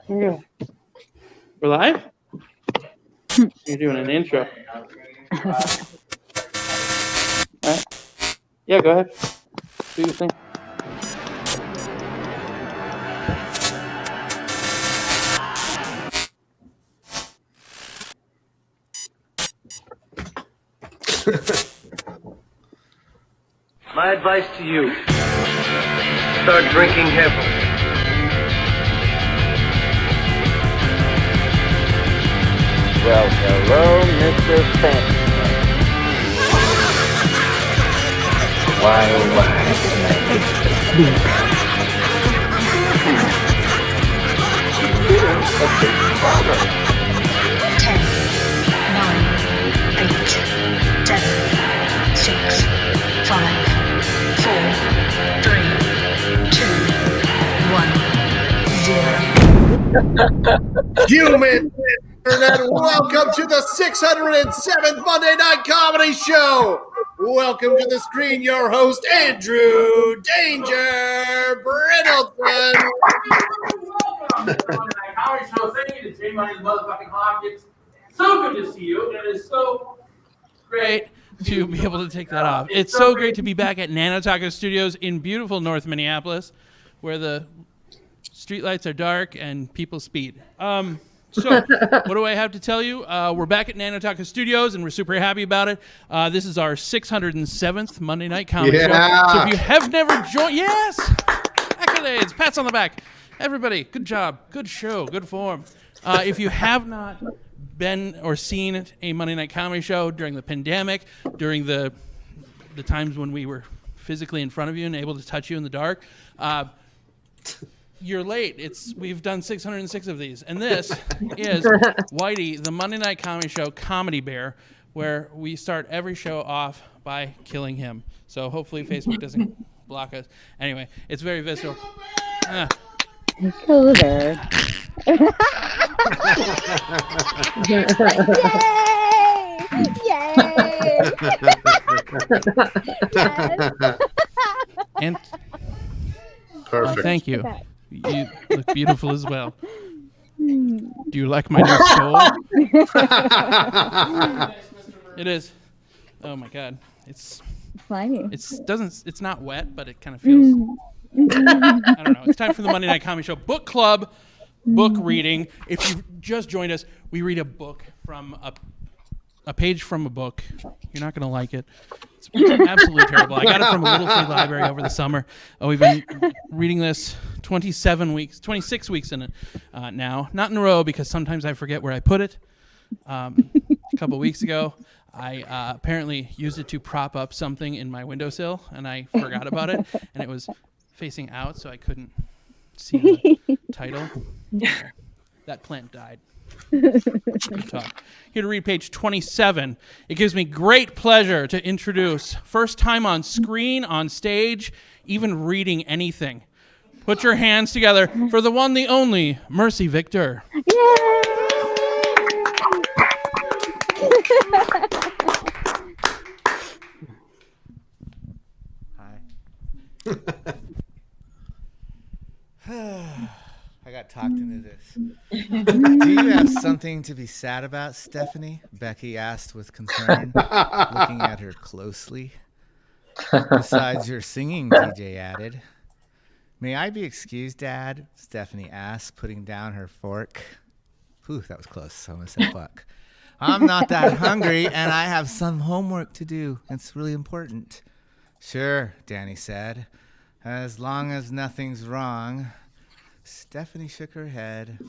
We're live? You're doing an intro. All right. Yeah, go ahead. Do your thing. My advice to you, start drinking heavily. Well, hello, Mr. Fancy. Why, oh, why can I get sleep? A big problem. 10, 9, 8, 7, 6, 5, 4, 3, 2, 1, 0. Human Internet, welcome to the 607th Monday Night Comedy Show. Welcome to the screen, your host, Andrew Danger Brindleton. Comedy Show. Thank you to Jay Money, the motherfucking Hawkins. So good to see you. It is so great To be able to take that off. It's so great to be back at NANOTAKO Studios in beautiful North Minneapolis, where the streetlights are dark and people speed. So, what do I have to tell you? We're back at NANOTAKO Studios, and we're super happy about it. This is our 607th Monday Night Comedy Show. So if you have never joined, yes! Accolades, pats on the back. Everybody, good job, good show, good form. If you have not been or seen a Monday Night Comedy Show during the pandemic, during the times when we were physically in front of you and able to touch you in the dark, you're late. We've done 606 of these. And this is Whitey, the Monday Night Comedy Show Comedy Bear, where we start every show off by killing him. So hopefully Facebook doesn't block us. Anyway, it's very visceral. Hello there. Yay! And Perfect. thank you. You look beautiful as well. Do you like my new stole? It is. Oh my God. It's Funny. it's not wet, but it kind of feels I don't know. It's time for the Monday Night Comedy Show Book Club book reading. If you've just joined us, we read a book from a page from a book. You're not going to like it. It's absolutely terrible. I got it from a little free library over the summer. We've been reading this 26 weeks in it now. Not in a row because sometimes I forget where I put it. A couple weeks ago, I apparently used it to prop up something in my windowsill, and I forgot about it. And it was facing out, so I couldn't see the title. That plant died. Here to read page 27. It gives me great pleasure to introduce, first time on screen, on stage, even reading anything. Put your hands together for the one, the only, Mercy Victor. Yay! I got talked into this. Do you have something to be sad about, Stephanie? Becky asked with concern, looking at her closely. Besides your singing, DJ added. May I be excused, Dad? Stephanie asked, putting down her fork. Whew, that was close. I almost said fuck. I'm not that hungry, and I have some homework to do. It's really important. Sure, Danny said. As long as nothing's wrong. Stephanie shook her head.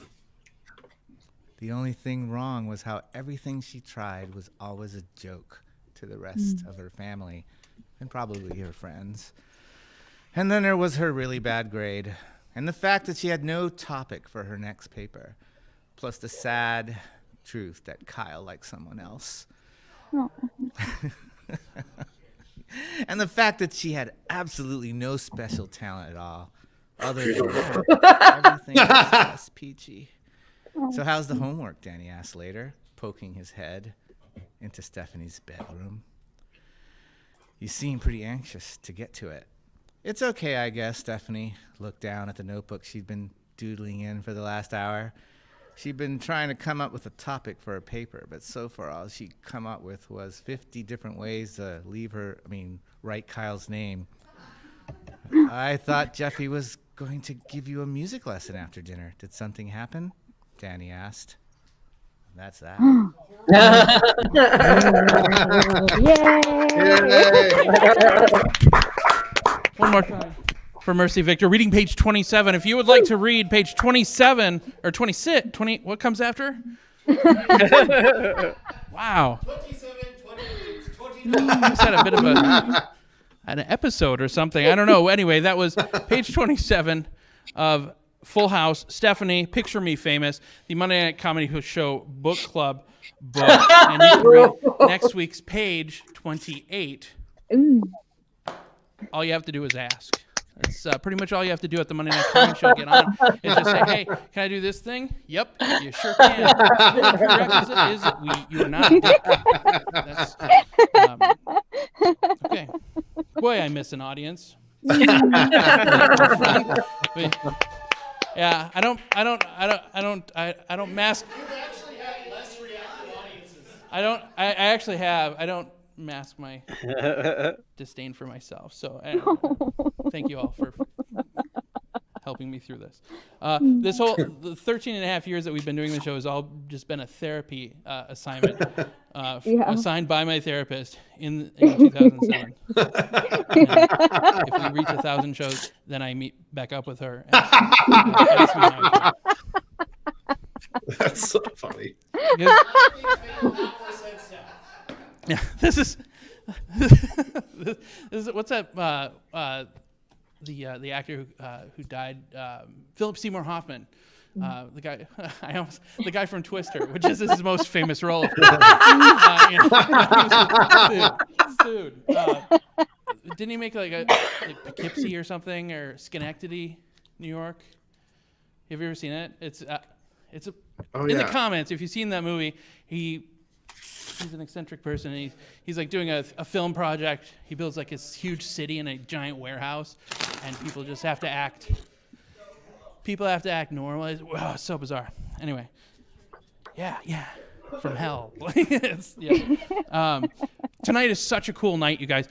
The only thing wrong was how everything she tried was always a joke to the rest of her family and probably her friends. And then there was her really bad grade and the fact that she had no topic for her next paper, plus the sad truth that Kyle liked someone else. And the fact that she had absolutely no special talent at all. Other than that, everything was just peachy. So how's the homework, Danny asked later, poking his head into Stephanie's bedroom. You seem pretty anxious to get to it. It's okay, I guess. Stephanie looked down at the notebook she'd been doodling in for the last hour. She'd been trying to come up with a topic for a paper, but so far all she'd come up with was 50 different ways to write Kyle's name. I thought Jeffy was going to give you a music lesson after dinner. Did something happen? Danny asked. That's that. One more time for Mercy Victor. Reading page 27. If you would like to read page 27 or 26, 20, what comes after? Wow. 27, 28, 29. We just had a bit of an episode or something. I don't know. Anyway, that was page 27 of Full House. Stephanie, Picture Me Famous, the Monday Night Comedy Show book club book. And you can read next week's page 28. All you have to do is ask. That's pretty much all you have to do at the Monday Night Comedy Show. Get on is just say, hey, can I do this thing? Yep, you sure can. The prerequisite is that you're not a dick. That's, okay. Boy, I miss an audience. Yeah, I don't mask. You've actually had less reactive audiences. I actually have. I don't mask my disdain for myself. So thank you all for helping me through this. This whole the 13 and a half years that we've been doing the show has all just been a therapy assignment assigned by my therapist in 2007. If we reach 1,000 shows, then I meet back up with her. And ask me how I feel. That's so funny. Yeah, this is what's that? The actor who died, Philip Seymour Hoffman, the guy from Twister, which is his most famous role. Dude, didn't he make like Poughkeepsie or something, or Schenectady, New York? Have you ever seen it? It's in the comments. If you've seen that movie, he's an eccentric person. And he's like doing a film project. He builds like this huge city in a giant warehouse, and people just have to act. People have to act normal. It's so bizarre. Anyway, yeah, from hell. Tonight is such a cool night, you guys.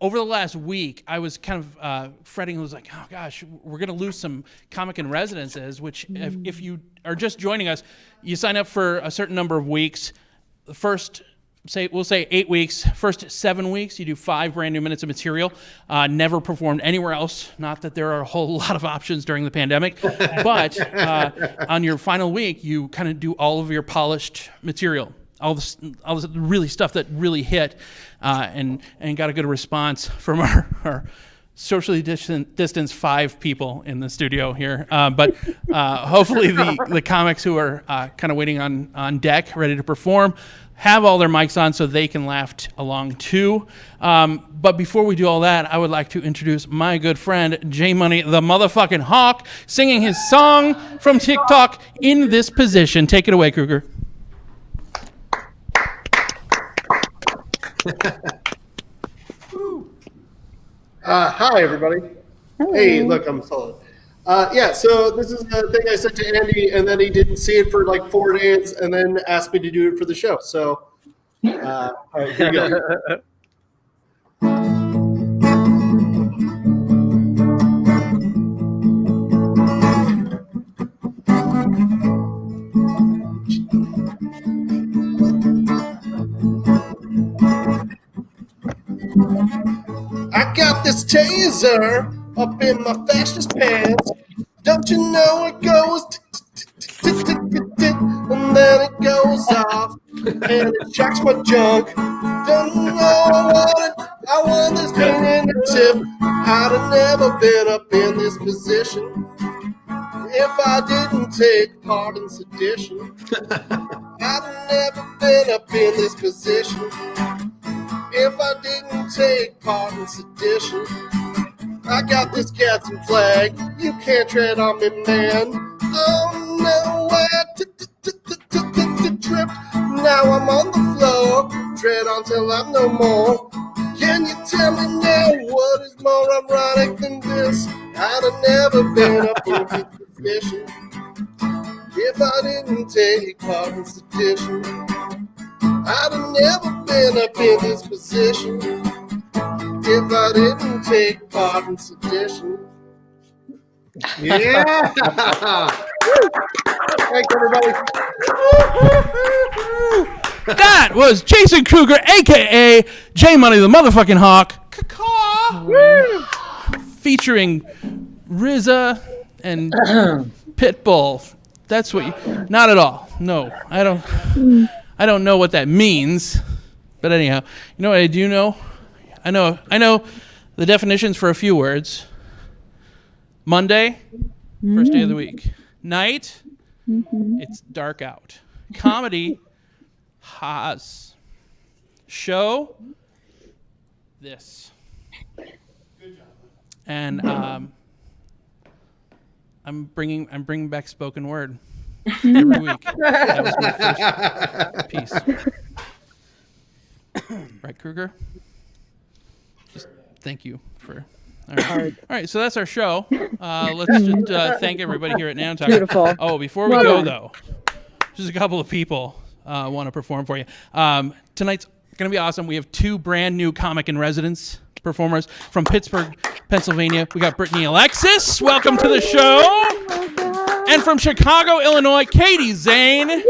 Over the last week, I was kind of fretting. I was like, oh gosh, we're going to lose some comic in residences, which if you are just joining us, you sign up for a certain number of weeks. The first, we'll say 8 weeks. First 7 weeks, you do 5 brand new minutes of material. Never performed anywhere else. Not that there are a whole lot of options during the pandemic, but on your final week, you kind of do all of your polished material. All this really stuff that really hit and got a good response from our socially distanced 5 people in the studio here. But hopefully the comics who are kind of waiting on deck, ready to perform, have all their mics on so they can laugh along too. But before we do all that, I would like to introduce my good friend, J Money, the motherfucking Hawk, singing his song from TikTok, In This Position. Take it away, Kruger. Hi, everybody. Hello. Hey, look, I'm solid. So this is the thing I sent to Andy, and then he didn't see it for like 4 days, and then asked me to do it for the show. So, all right, here we go. I got this taser up in my fastest pants. Don't you know it goes and then it goes off and it shocks my junk. Don't know what I want this pain in the tip. I'd have never been up in this position if I didn't take part in sedition. I'd have never been up in this position if I didn't take part in sedition. I got this captain flag, you can't tread on me, man. Oh, nowhere to trip. Now I'm on the floor, tread on till I'm no more. Can you tell me now what is more ironic than this? I'd have never been up in this suspicion. If I didn't take part in sedition, I'd have never been up in this position. If I didn't take part in sedition. Yeah! Thanks, everybody. That was Jason Kruger, a.k.a. J Money the motherfucking Hawk. Caw-caw. Featuring RZA and Pitbull. That's what you... Not at all. No, I don't know what that means. But anyhow, you know what I do know? I know the definitions for a few words. Monday, first day of the week. Night, it's dark out. Comedy, has. Show, this. Good job. And I'm bringing back spoken word every week. That was my first piece. Right, Kruger? Just thank you for... All right, so that's our show. Let's just thank everybody here at NANOTAKO. Beautiful. Oh, before we go, though, just a couple of people want to perform for you. Tonight's going to be awesome. We have 2 brand new comic in residence performers from Pittsburgh, Pennsylvania. We got Brittany Alexis. Welcome to the show. And from Chicago, Illinois, Katie Zane. Yay!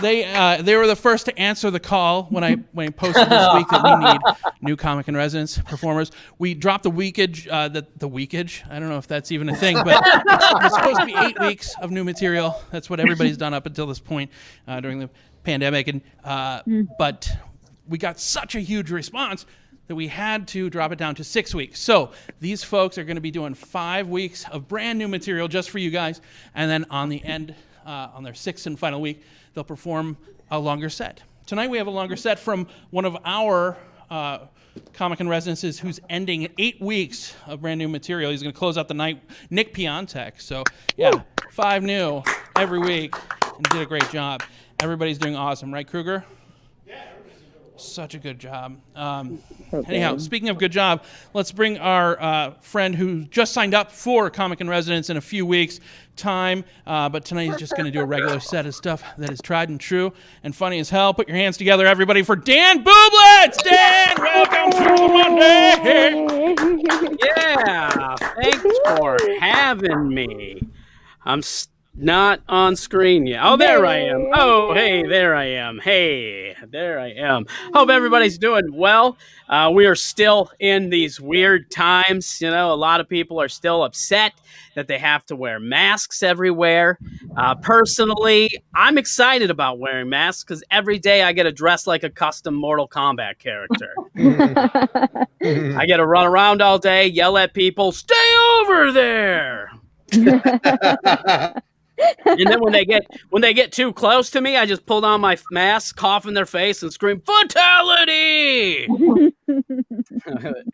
They were the first to answer the call when I posted this week that we need new comic in residence performers. We dropped the weekage, the weekage. I don't know if that's even a thing, but it's supposed to be 8 weeks of new material. That's what everybody's done up until this point during the pandemic, and but we got such a huge response that we had to drop it down to 6 weeks. So these folks are going to be doing 5 weeks of brand new material just for you guys, and then on the end, on their 6th and final week, they'll perform a longer set. Tonight we have a longer set from one of our comic in residences who's ending 8 weeks of brand new material. He's going to close out the night, Nick PIONTEK. So yeah, 5 new every week, and did a great job. Everybody's doing awesome, right, Kruger? Yeah, everybody's doing such a good job. Anyhow, speaking of good job, let's bring our friend who just signed up for comic in residence in a few weeks' time, but tonight he's just going to do a regular set of stuff that is tried and true and funny as hell. Put your hands together, everybody, for Dan BUBLITZ. Dan, welcome to Monday. Yeah, thanks for having me. I'm not on screen yet. Oh, there I am. Oh, hey, there I am. Hey, there I am. Hope everybody's doing well. We are still in these weird times. You know, a lot of people are still upset that they have to wear masks everywhere. Personally, I'm excited about wearing masks because every day I get to dress like a custom Mortal Kombat character. I get to run around all day, yell at people, "Stay over there!" And then when they get too close to me, I just pull down my mask, cough in their face, and scream, "Fatality!"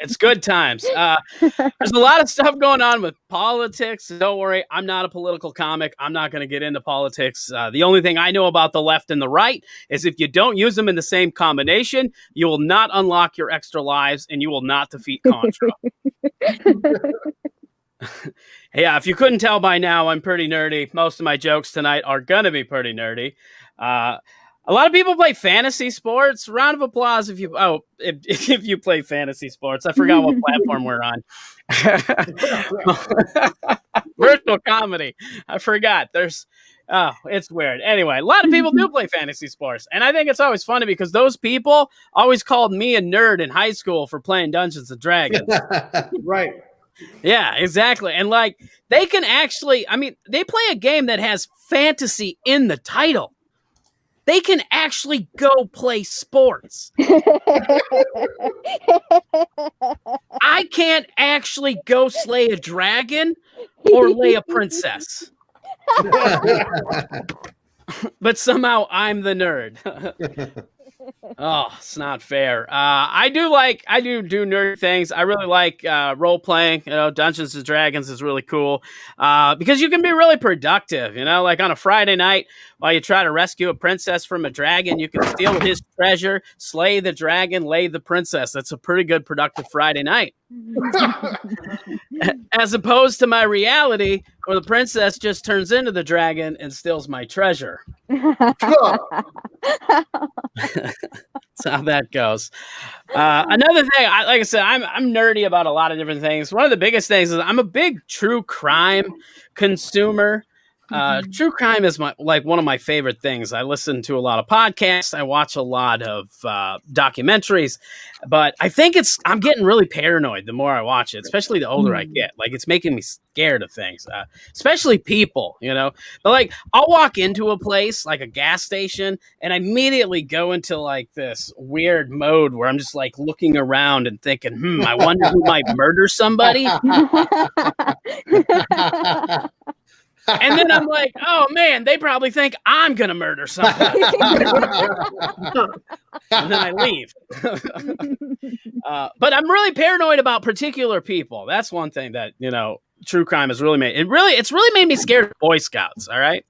It's good times. There's a lot of stuff going on with politics. Don't worry, I'm not a political comic. I'm not going to get into politics. The only thing I know about the left and the right is if you don't use them in the same combination, you will not unlock your extra lives, and you will not defeat Contra. Yeah, if you couldn't tell by now, I'm pretty nerdy. Most of my jokes tonight are going to be pretty nerdy. A lot of people play fantasy sports. Round of applause if you play fantasy sports. I forgot what platform we're on. Virtual comedy. I forgot. It's weird. Anyway, a lot of people do play fantasy sports. And I think it's always funny because those people always called me a nerd in high school for playing Dungeons and Dragons. Right. Yeah, exactly. And like they can actually, they play a game that has fantasy in the title. They can actually go play sports. I can't actually go slay a dragon or lay a princess. But somehow I'm the nerd. Oh, it's not fair. I do nerd things. I really like role playing. You know, Dungeons and Dragons is really cool because you can be really productive. You know, like on a Friday night while you try to rescue a princess from a dragon, you can steal his treasure, slay the dragon, lay the princess. That's a pretty good productive Friday night. as opposed to my reality where the princess just turns into the dragon and steals my treasure. That's how that goes. Another thing, like I said, I'm nerdy about a lot of different things. One of the biggest things is I'm a big true crime consumer. True crime is one of my favorite things. I listen to a lot of podcasts. I watch a lot of documentaries, but I think I'm getting really paranoid the more I watch it, especially the older I get. Like, it's making me scared of things, especially people, But like, I'll walk into a place like a gas station and I immediately go into like this weird mode where I'm just like looking around and thinking, I wonder who might murder somebody. And then I'm like, oh man, they probably think I'm gonna murder somebody. And then I leave. But I'm really paranoid about particular people. That's one thing that true crime has really made. It's really made me scared of Boy Scouts. All right.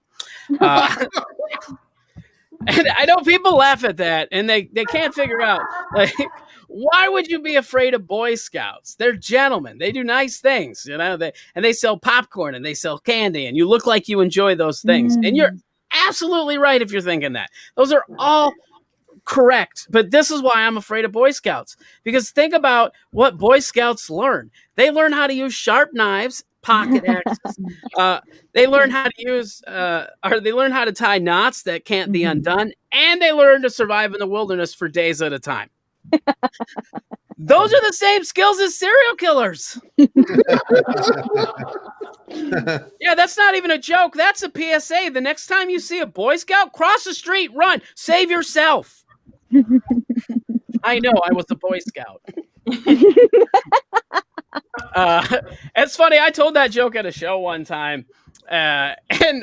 And I know people laugh at that, and they can't figure out, like, why would you be afraid of Boy Scouts? They're gentlemen. They do nice things, they sell popcorn and they sell candy, and you look like you enjoy those things. And you're absolutely right if you're thinking that. Those are all correct. But this is why I'm afraid of Boy Scouts. Because think about what Boy Scouts learn. They learn how to use sharp knives, pocket axes. They learn how to they learn how to tie knots that can't be undone, and they learn to survive in the wilderness for days at a time. Those are the same skills as serial killers. Yeah, that's not even a joke. That's a PSA. The next time you see a Boy Scout, cross the street, run, save yourself. I know, I was a Boy Scout. It's funny, I told that joke at a show one time, and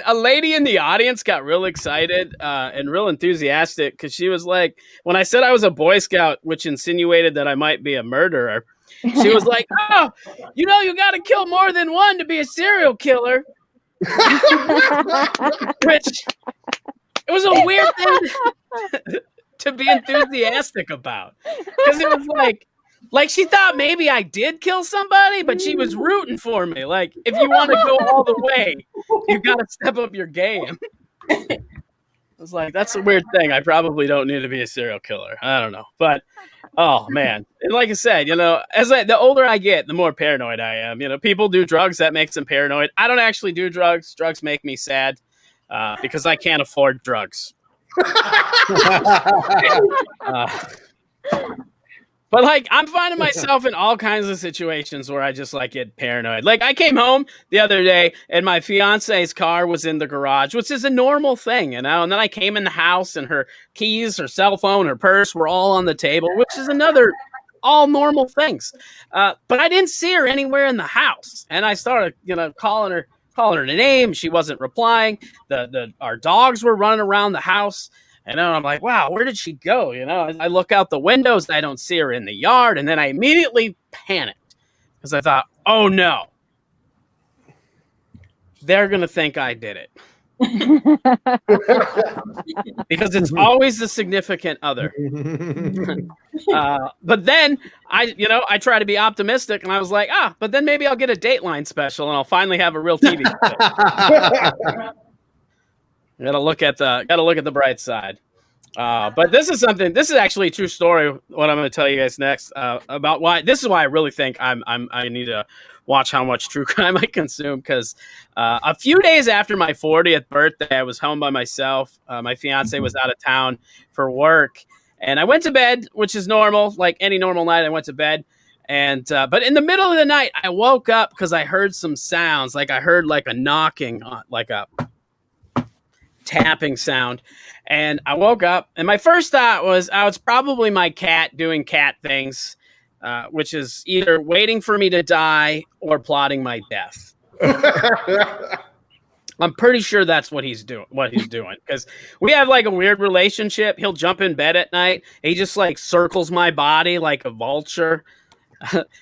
a lady in the audience got real excited and real enthusiastic because she was like, when I said I was a Boy Scout, which insinuated that I might be a murderer, she was like, oh, you got to kill more than one to be a serial killer. Which, it was a weird thing to be enthusiastic about, because it was like she thought maybe I did kill somebody, but she was rooting for me. Like, if you want to go all the way, you got to step up your game. I was like, that's a weird thing. I probably don't need to be a serial killer. I don't know. But, oh, man. And like I said, the older I get, the more paranoid I am. People do drugs. That makes them paranoid. I don't actually do drugs. Drugs make me sad because I can't afford drugs. But like, I'm finding myself in all kinds of situations where I just like get paranoid. Like, I came home the other day and my fiance's car was in the garage, which is a normal thing, And then I came in the house and her keys, her cell phone, her purse were all on the table, which is another all normal things. But I didn't see her anywhere in the house, and I started, calling her a name. She wasn't replying. Our dogs were running around the house. And then I'm like, wow, where did she go? I look out the windows, I don't see her in the yard. And then I immediately panicked because I thought, oh no, they're going to think I did it. Because it's always the significant other. But then I try to be optimistic, and I was like, but then maybe I'll get a Dateline special and I'll finally have a real TV show. Gotta look at the bright side. But this is actually a true story. What I'm going to tell you guys next about why I really think I need to watch how much true crime I consume. Because a few days after my 40th birthday, I was home by myself. My fiance was out of town for work, and I went to bed, which is normal. Like any normal night, I went to bed. And but in the middle of the night, I woke up because I heard some sounds. Like I heard like a knocking, like a tapping sound, and I woke up, and my first thought was, it's probably my cat doing cat things, which is either waiting for me to die or plotting my death. I'm pretty sure that's what he's doing, because we have like a weird relationship. He'll jump in bed at night, he just like circles my body like a vulture.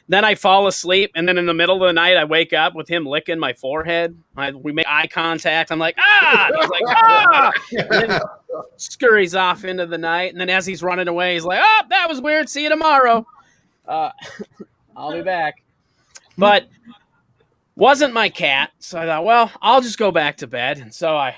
Then I fall asleep, and then in the middle of the night, I wake up with him licking my forehead. We make eye contact. I'm like, ah! He's like, ah! And then scurries off into the night, and then as he's running away, he's like, oh, that was weird. See you tomorrow. I'll be back. But Wasn't my cat, so I thought, well, I'll just go back to bed. And so I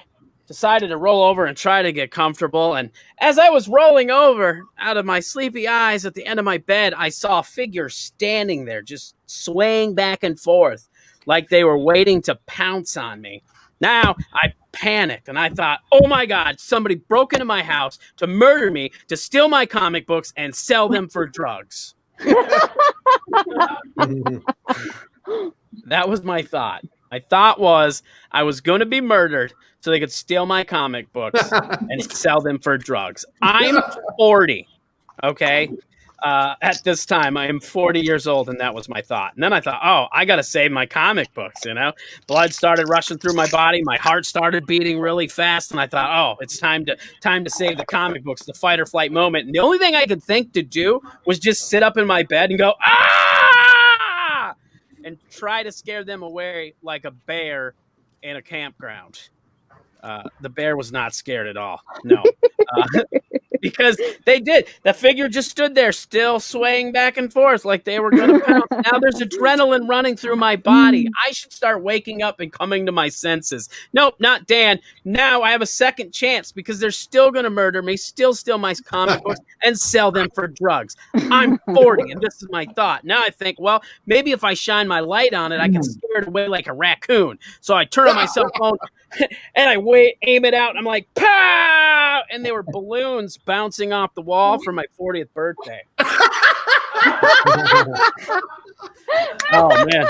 decided to roll over and try to get comfortable. And as I was rolling over out of my sleepy eyes at the end of my bed, I saw a figure standing there, just swaying back and forth like they were waiting to pounce on me. Now I panicked and I thought, oh my God, somebody broke into my house to murder me, to steal my comic books and sell them for drugs. That was my thought. My thought was I was going to be murdered so they could steal my comic books and sell them for drugs. I'm 40, okay? At this time, I am 40 years old, and that was my thought. And then I thought, oh, I got to save my comic books, you know? Blood started rushing through my body. My heart started beating really fast, and I thought, oh, it's time to save the comic books, the fight or flight moment. And the only thing I could think to do was just sit up in my bed and go, ah! And try to scare them away like a bear in a campground. The bear was not scared at all. No. Because they did. The figure just stood there still swaying back and forth like they were going to pounce. Now there's adrenaline running through my body. I should start waking up and coming to my senses. Nope, not Dan. Now I have a second chance because they're still going to murder me, still steal my comic books, and sell them for drugs. I'm 40, and this is my thought. Now I think, well, maybe if I shine my light on it, I can scare it away like a raccoon. So I turn on my cell phone, and I aim it out, and I'm like, pow! And they were balloons bouncing off the wall for my 40th birthday. Oh, man.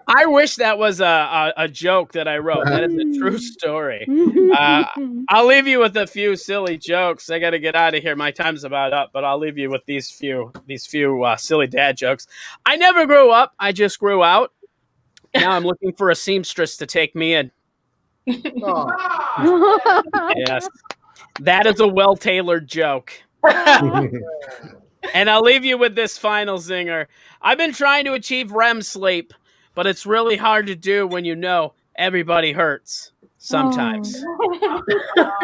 I wish that was a joke that I wrote. That is a true story. I'll leave you with a few silly jokes. I got to get out of here. My time's about up, but I'll leave you with these few silly dad jokes. I never grew up. I just grew out. Now I'm looking for a seamstress to take me in. Oh. Yes. That is a well-tailored joke. And I'll leave you with this final zinger. I've been trying to achieve REM sleep, but it's really hard to do when you know everybody hurts sometimes.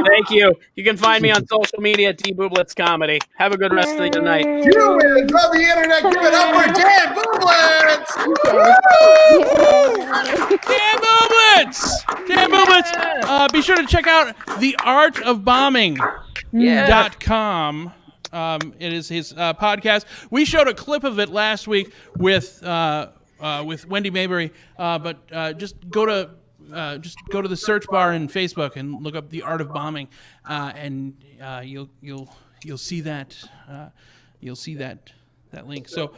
Thank you. You can find me on social media at BUBLITZ Comedy. Have a good rest of the night. Humans on the internet, give it up for Dan BUBLITZ! Dan BUBLITZ! Dan BUBLITZ! Be sure to check out theartofbombing.com. It is his podcast. We showed a clip of it last week with Wendy Mayberry, but just go to the search bar in Facebook and look up The Art of Bombing, and you'll see that link. So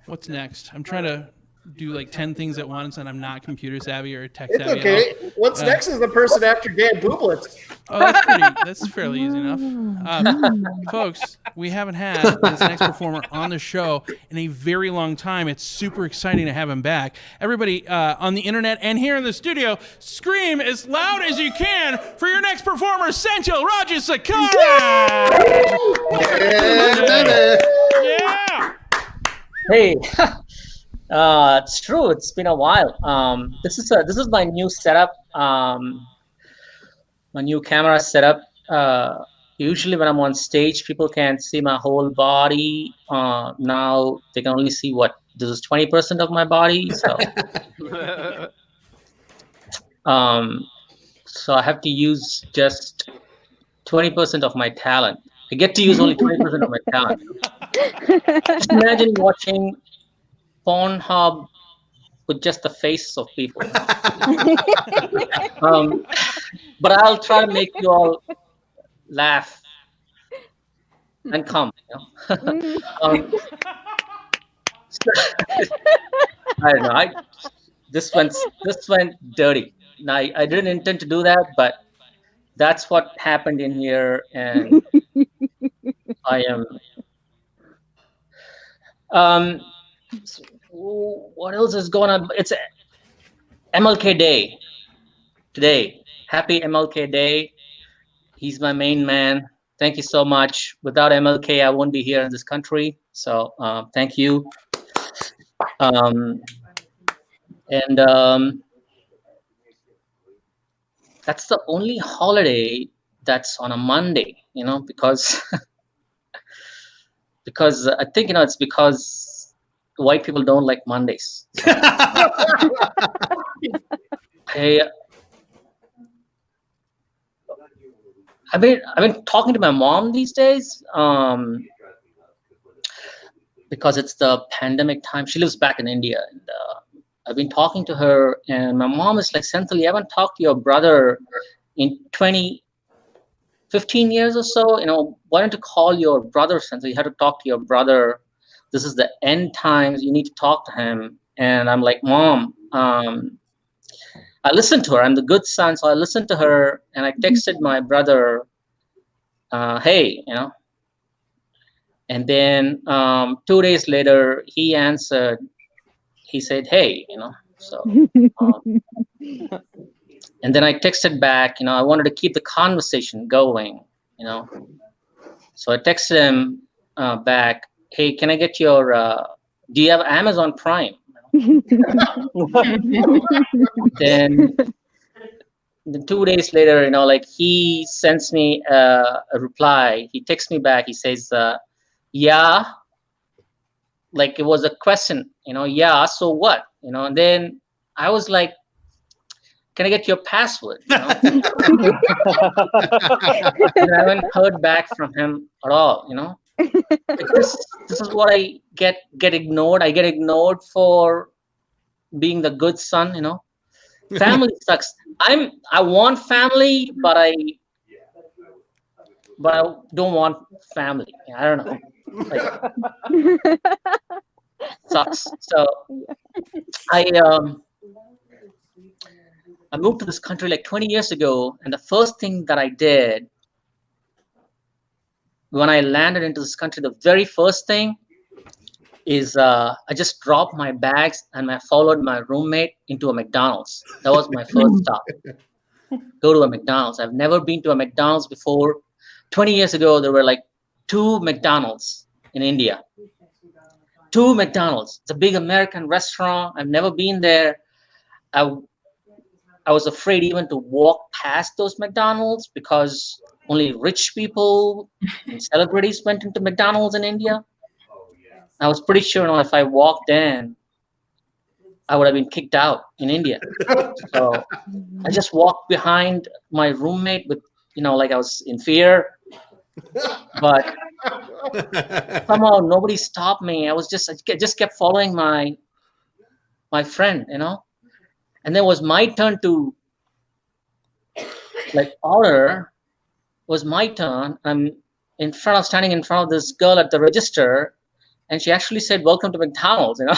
what's next? I'm trying to do like 10 things at once, and I'm not computer savvy or tech savvy. It's okay. What's next is the person after Dan BUBLITZ. Oh, that's fairly easy enough. Folks, we haven't had this next performer on the show in a very long time. It's super exciting to have him back. Everybody on the internet and here in the studio, scream as loud as you can for your next performer, SENTHIL, RAJASEKHARAN! Yeah! Hey, it's true. It's been a while. This is my new setup. My new camera setup. Usually when I'm on stage, people can't see my whole body. Now they can only see this is 20% of my body. So, so I have to use just 20% of my talent. I get to use only 20% of my talent. Just imagine watching Pornhub with just the faces of people. But I'll try to make you all laugh and come. I don't know. This went dirty. Now, I didn't intend to do that, but that's what happened in here, and I am. What else is going on? It's MLK Day today. Happy MLK Day. He's my main man. Thank you so much. Without MLK, I won't be here in this country. So thank you. That's the only holiday that's on a Monday, because because I think it's because white people don't like Mondays. So, hey, I've been talking to my mom these days because it's the pandemic time. She lives back in India, and I've been talking to her, and my mom is like, Senthil, you haven't talked to your brother in 15 years or so. You know, why don't you call your brother, Senthil? You have to talk to your brother. This is the end times. You need to talk to him. And I'm like, Mom, I listened to her. I'm the good son, so I listened to her, and I texted my brother, hey, you know. And then 2 days later, he answered. He said, hey, you know. So, and then I texted back. You know, I wanted to keep the conversation going. You know, so I texted him back. Hey, can I get your? Do you have Amazon Prime? Then 2 days later, you know, like he sends me a reply. He texts me back. He says, yeah, like it was a question, you know, yeah, so what? You know, and then I was like, can I get your password? You know? And I haven't heard back from him at all, you know. This is what I get ignored. I get ignored for being the good son, you know. Family sucks. I want family, but I don't want family. I don't know. Like, sucks. So I moved to this country like 20 years ago, and the first thing that I did when I landed into this country, the very first thing is I just dropped my bags and I followed my roommate into a McDonald's. That was my first stop. Go to a McDonald's. I've never been to a McDonald's before. 20 years ago, there were like 2 McDonald's in India. 2 McDonald's. It's a big American restaurant. I've never been there. I was afraid even to walk past those McDonald's because only rich people and celebrities went into McDonald's in India. I was pretty sure, you know, if I walked in, I would have been kicked out in India. So I just walked behind my roommate with, you know, like I was in fear. But somehow nobody stopped me. I just kept following my friend, you know. And then it was my turn to like order. Was my turn. I'm standing in front of this girl at the register, and she actually said, "Welcome to McDonald's," you know.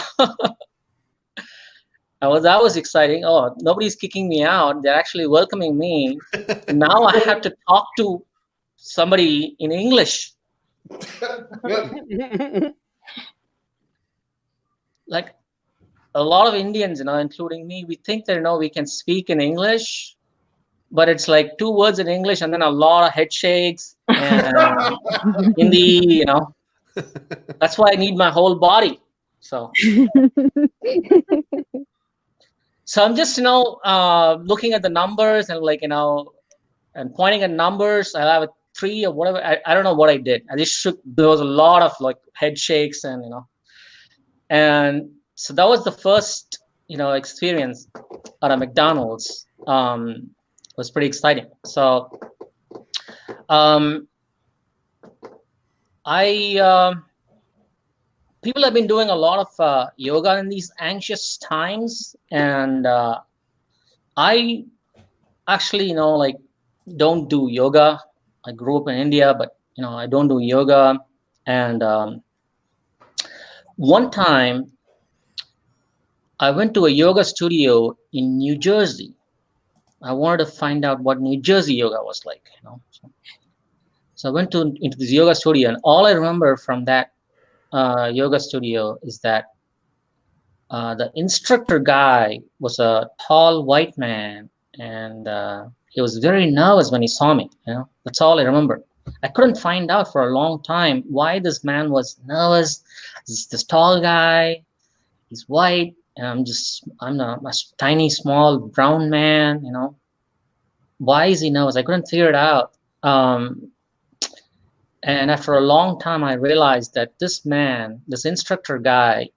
That was exciting. Oh, nobody's kicking me out. They're actually welcoming me. Now I have to talk to somebody in English. Like a lot of Indians, you know, including me, we think that, you know, we can speak in English, but it's like 2 words in English and then a lot of head shakes and Hindi, you know. That's why I need my whole body. So I'm just, you know, looking at the numbers and like, you know, and pointing at numbers. I have a 3 or whatever. I don't know what I did. I just shook. There was a lot of like head shakes and, you know, and so that was the first, you know, experience at a McDonald's. It was pretty exciting. So people have been doing a lot of yoga in these anxious times, and I actually, you know, like don't do yoga. I grew up in India, but, you know, I don't do yoga. And one time I went to a yoga studio in New Jersey. I wanted to find out what New Jersey yoga was like, you know. So I went into this yoga studio, and all I remember from that yoga studio is that the instructor guy was a tall white man, and he was very nervous when he saw me, you know. That's all I remember. I couldn't find out for a long time why this man was nervous. This tall guy, he's white, and I'm a tiny, small, brown man, you know. Why is he nervous? I couldn't figure it out. And after a long time, I realized that this man, this instructor guy,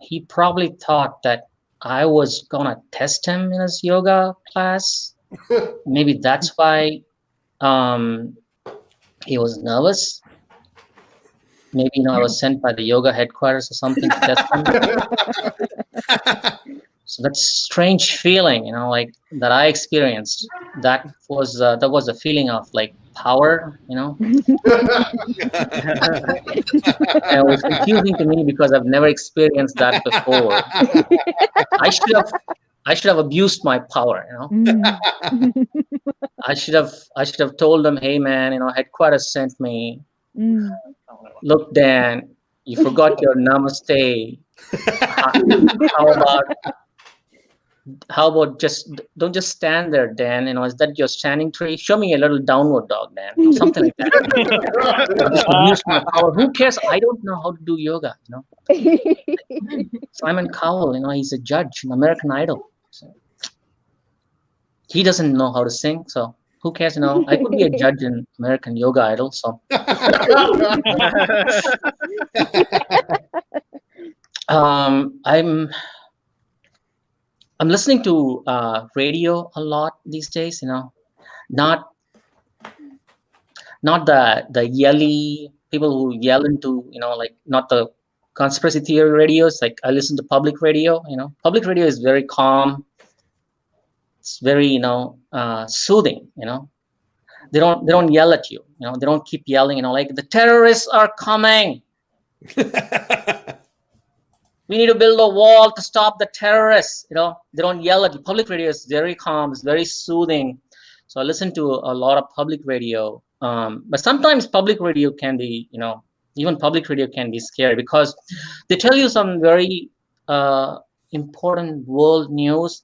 he probably thought that I was gonna test him in his yoga class. Maybe that's why he was nervous. Maybe I was sent by the yoga headquarters or something to test him. So that strange feeling, like that I experienced, that was a feeling of like power, And it was confusing to me because I've never experienced that before. I should have abused my power, I should have told them, hey man, headquarters sent me. Look, Dan, you forgot your namaste. How about don't just stand there, Dan? Is that your standing tree? Show me a little downward dog, Dan. Something like that. Use my power. Who cares? I don't know how to do yoga. Simon Cowell, he's a judge in American Idol. So he doesn't know how to sing, so who cares? I could be a judge in American Yoga Idol. So I'm listening to radio a lot these days. Not the yelly people who yell into like not the conspiracy theory radios. Like I listen to public radio. Public radio is very calm. It's very soothing. They don't yell at you. They don't keep yelling. Like the terrorists are coming. We need to build a wall to stop the terrorists. They don't yell at you. Public radio is very calm. It's very soothing. So I listen to a lot of public radio. But sometimes public radio can be, even public radio can be scary because they tell you some very important world news,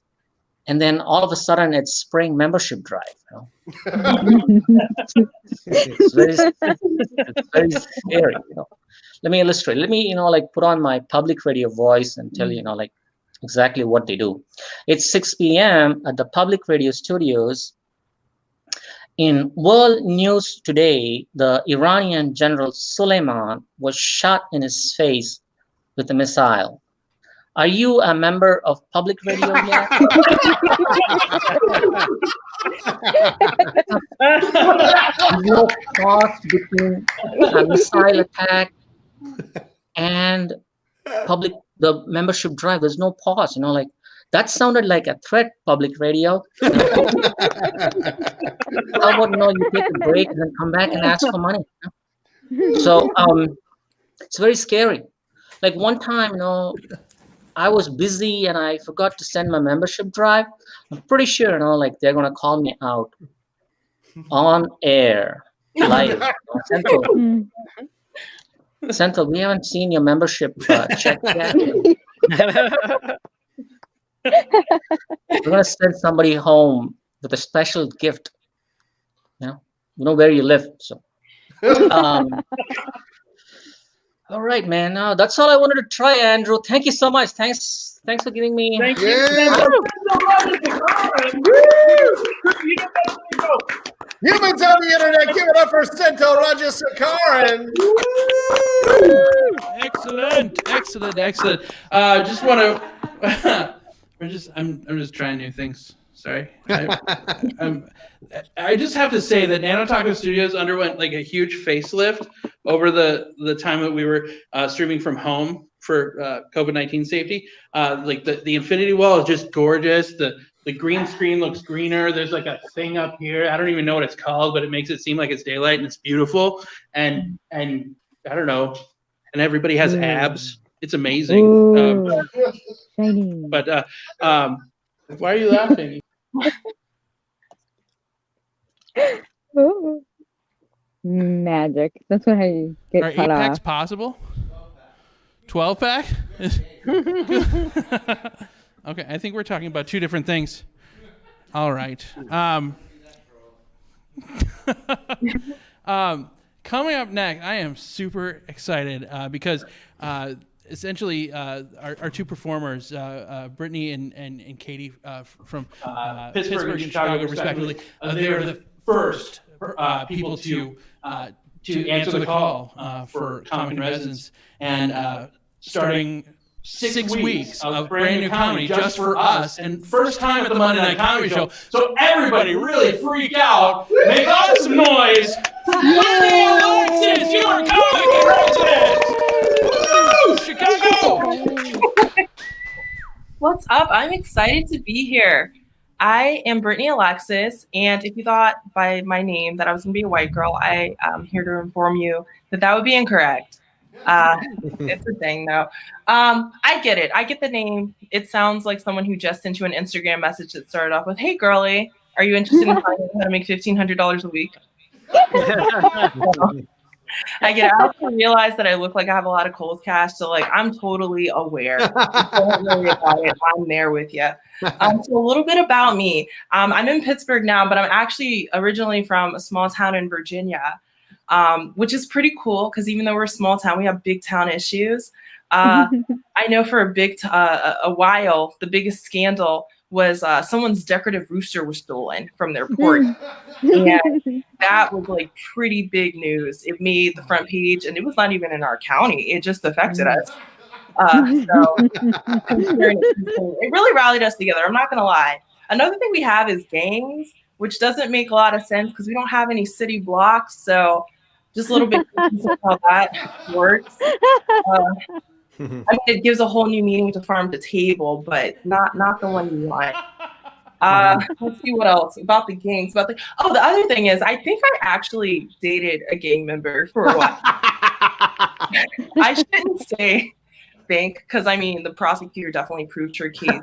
and then all of a sudden it's spring membership drive. It's very scary. Let me illustrate. Let me, like put on my public radio voice and tell you, like exactly what they do. It's 6 p.m. at the public radio studios. In world news today, the Iranian General Soleiman was shot in his face with a missile. Are you a member of public radio yet? No pause between a missile attack and the membership drive. There's no pause. Like that sounded like a threat. Public radio. How about you take a break and then come back and ask for money? So it's very scary. Like one time, I was busy and I forgot to send my membership drive. I'm pretty sure, like they're gonna call me out on air, live. Senthil, we haven't seen your membership check yet. We're gonna send somebody home with a special gift. You know where you live, so. All right, man. That's all I wanted to try, Andrew. Thank you so much. Thanks for giving me. Thank you. Humans on the internet, give it up for SENTHIL RAJASEKHARAN. Excellent. Just want to. I'm just trying new things. Sorry. I just have to say that NANOTAKO Studios underwent like a huge facelift over the time that we were streaming from home for COVID-19 safety. Like the infinity wall is just gorgeous. The green screen looks greener. There's like a thing up here. I don't even know what it's called, but it makes it seem like it's daylight and it's beautiful. And I don't know. And everybody has abs. It's amazing. Shiny. But why are you laughing? Ooh. Magic. That's what I get Are cut 8-packs off. possible? 12-pack? Okay, I think we're talking about two different things. All right. Coming up next, I am super excited because essentially our two performers, Brittany and Katie from Pittsburgh and Chicago, respectively, they are the first people to answer the call for Comic in Residence, and starting 6 weeks of brand new comedy just for us, and first time at the Monday Night Comedy Show. So everybody really freak out. Make awesome noise for Brittany Alexis, your comic in residence. Woo! Chicago. What's up? I'm excited to be here. I am Brittany Alexis, and if you thought by my name that I was going to be a white girl, I am here to inform you that that would be incorrect. It's a thing, though. I get it. I get the name. It sounds like someone who just sent you an Instagram message that started off with, "Hey, girly, are you interested in finding out how to make $1,500 a week?" I get it. I also realize that I look like I have a lot of cold cash, so like I'm totally aware. Don't worry about it. I'm there with you. So a little bit about me. I'm in Pittsburgh now, but I'm actually originally from a small town in Virginia. Which is pretty cool because even though we're a small town, we have big town issues. I know for a while, the biggest scandal was someone's decorative rooster was stolen from their porch. And that was like pretty big news. It made the front page, and it was not even in our county. It just affected us. So it really rallied us together. I'm not going to lie. Another thing we have is gangs, which doesn't make a lot of sense because we don't have any city blocks. So just a little bit of how that works. I mean, it gives a whole new meaning to farm to table, but not the one you want. Let's see what else about the gangs. The other thing is, I think I actually dated a gang member for a while. I shouldn't say think, because I mean the prosecutor definitely proved her case.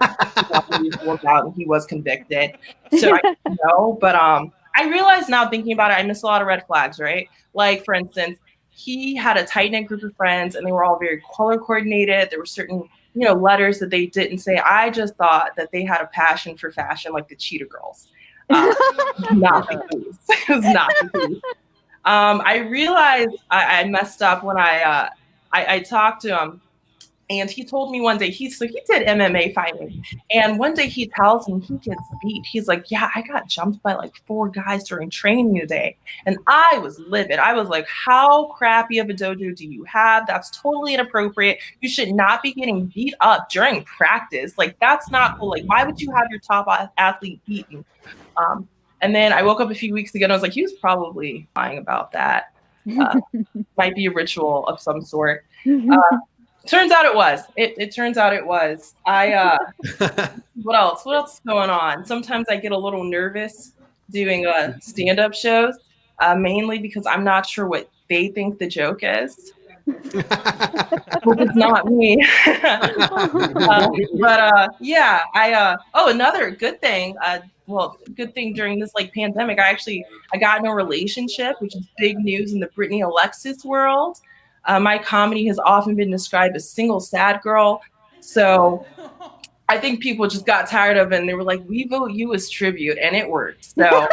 And he was convicted. So I don't know, but I realize now thinking about it, I miss a lot of red flags, right? Like for instance, he had a tight-knit group of friends and they were all very color coordinated. There were certain, letters that they didn't say. I just thought that they had a passion for fashion like the Cheetah Girls. Not the case. It was not the case. I realized I messed up when I talked to him. And he told me one day, he did MMA fighting. And one day he tells me he gets beat. He's like, yeah, I got jumped by like 4 guys during training today. And I was livid. I was like, how crappy of a dojo do you have? That's totally inappropriate. You should not be getting beat up during practice. Like, that's not cool. Like, why would you have your top athlete beaten? And then I woke up a few weeks ago and I was like, he was probably lying about that. Might be a ritual of some sort. Turns out it was. It turns out it was. What else? What else is going on? Sometimes I get a little nervous doing stand-up shows, mainly because I'm not sure what they think the joke is. But it's not me. Another good thing. Good thing during this pandemic, I got in a relationship, which is big news in the Brittany Alexis world. My comedy has often been described as single sad girl. So I think people just got tired of it and they were like, we vote you as tribute, and it worked. So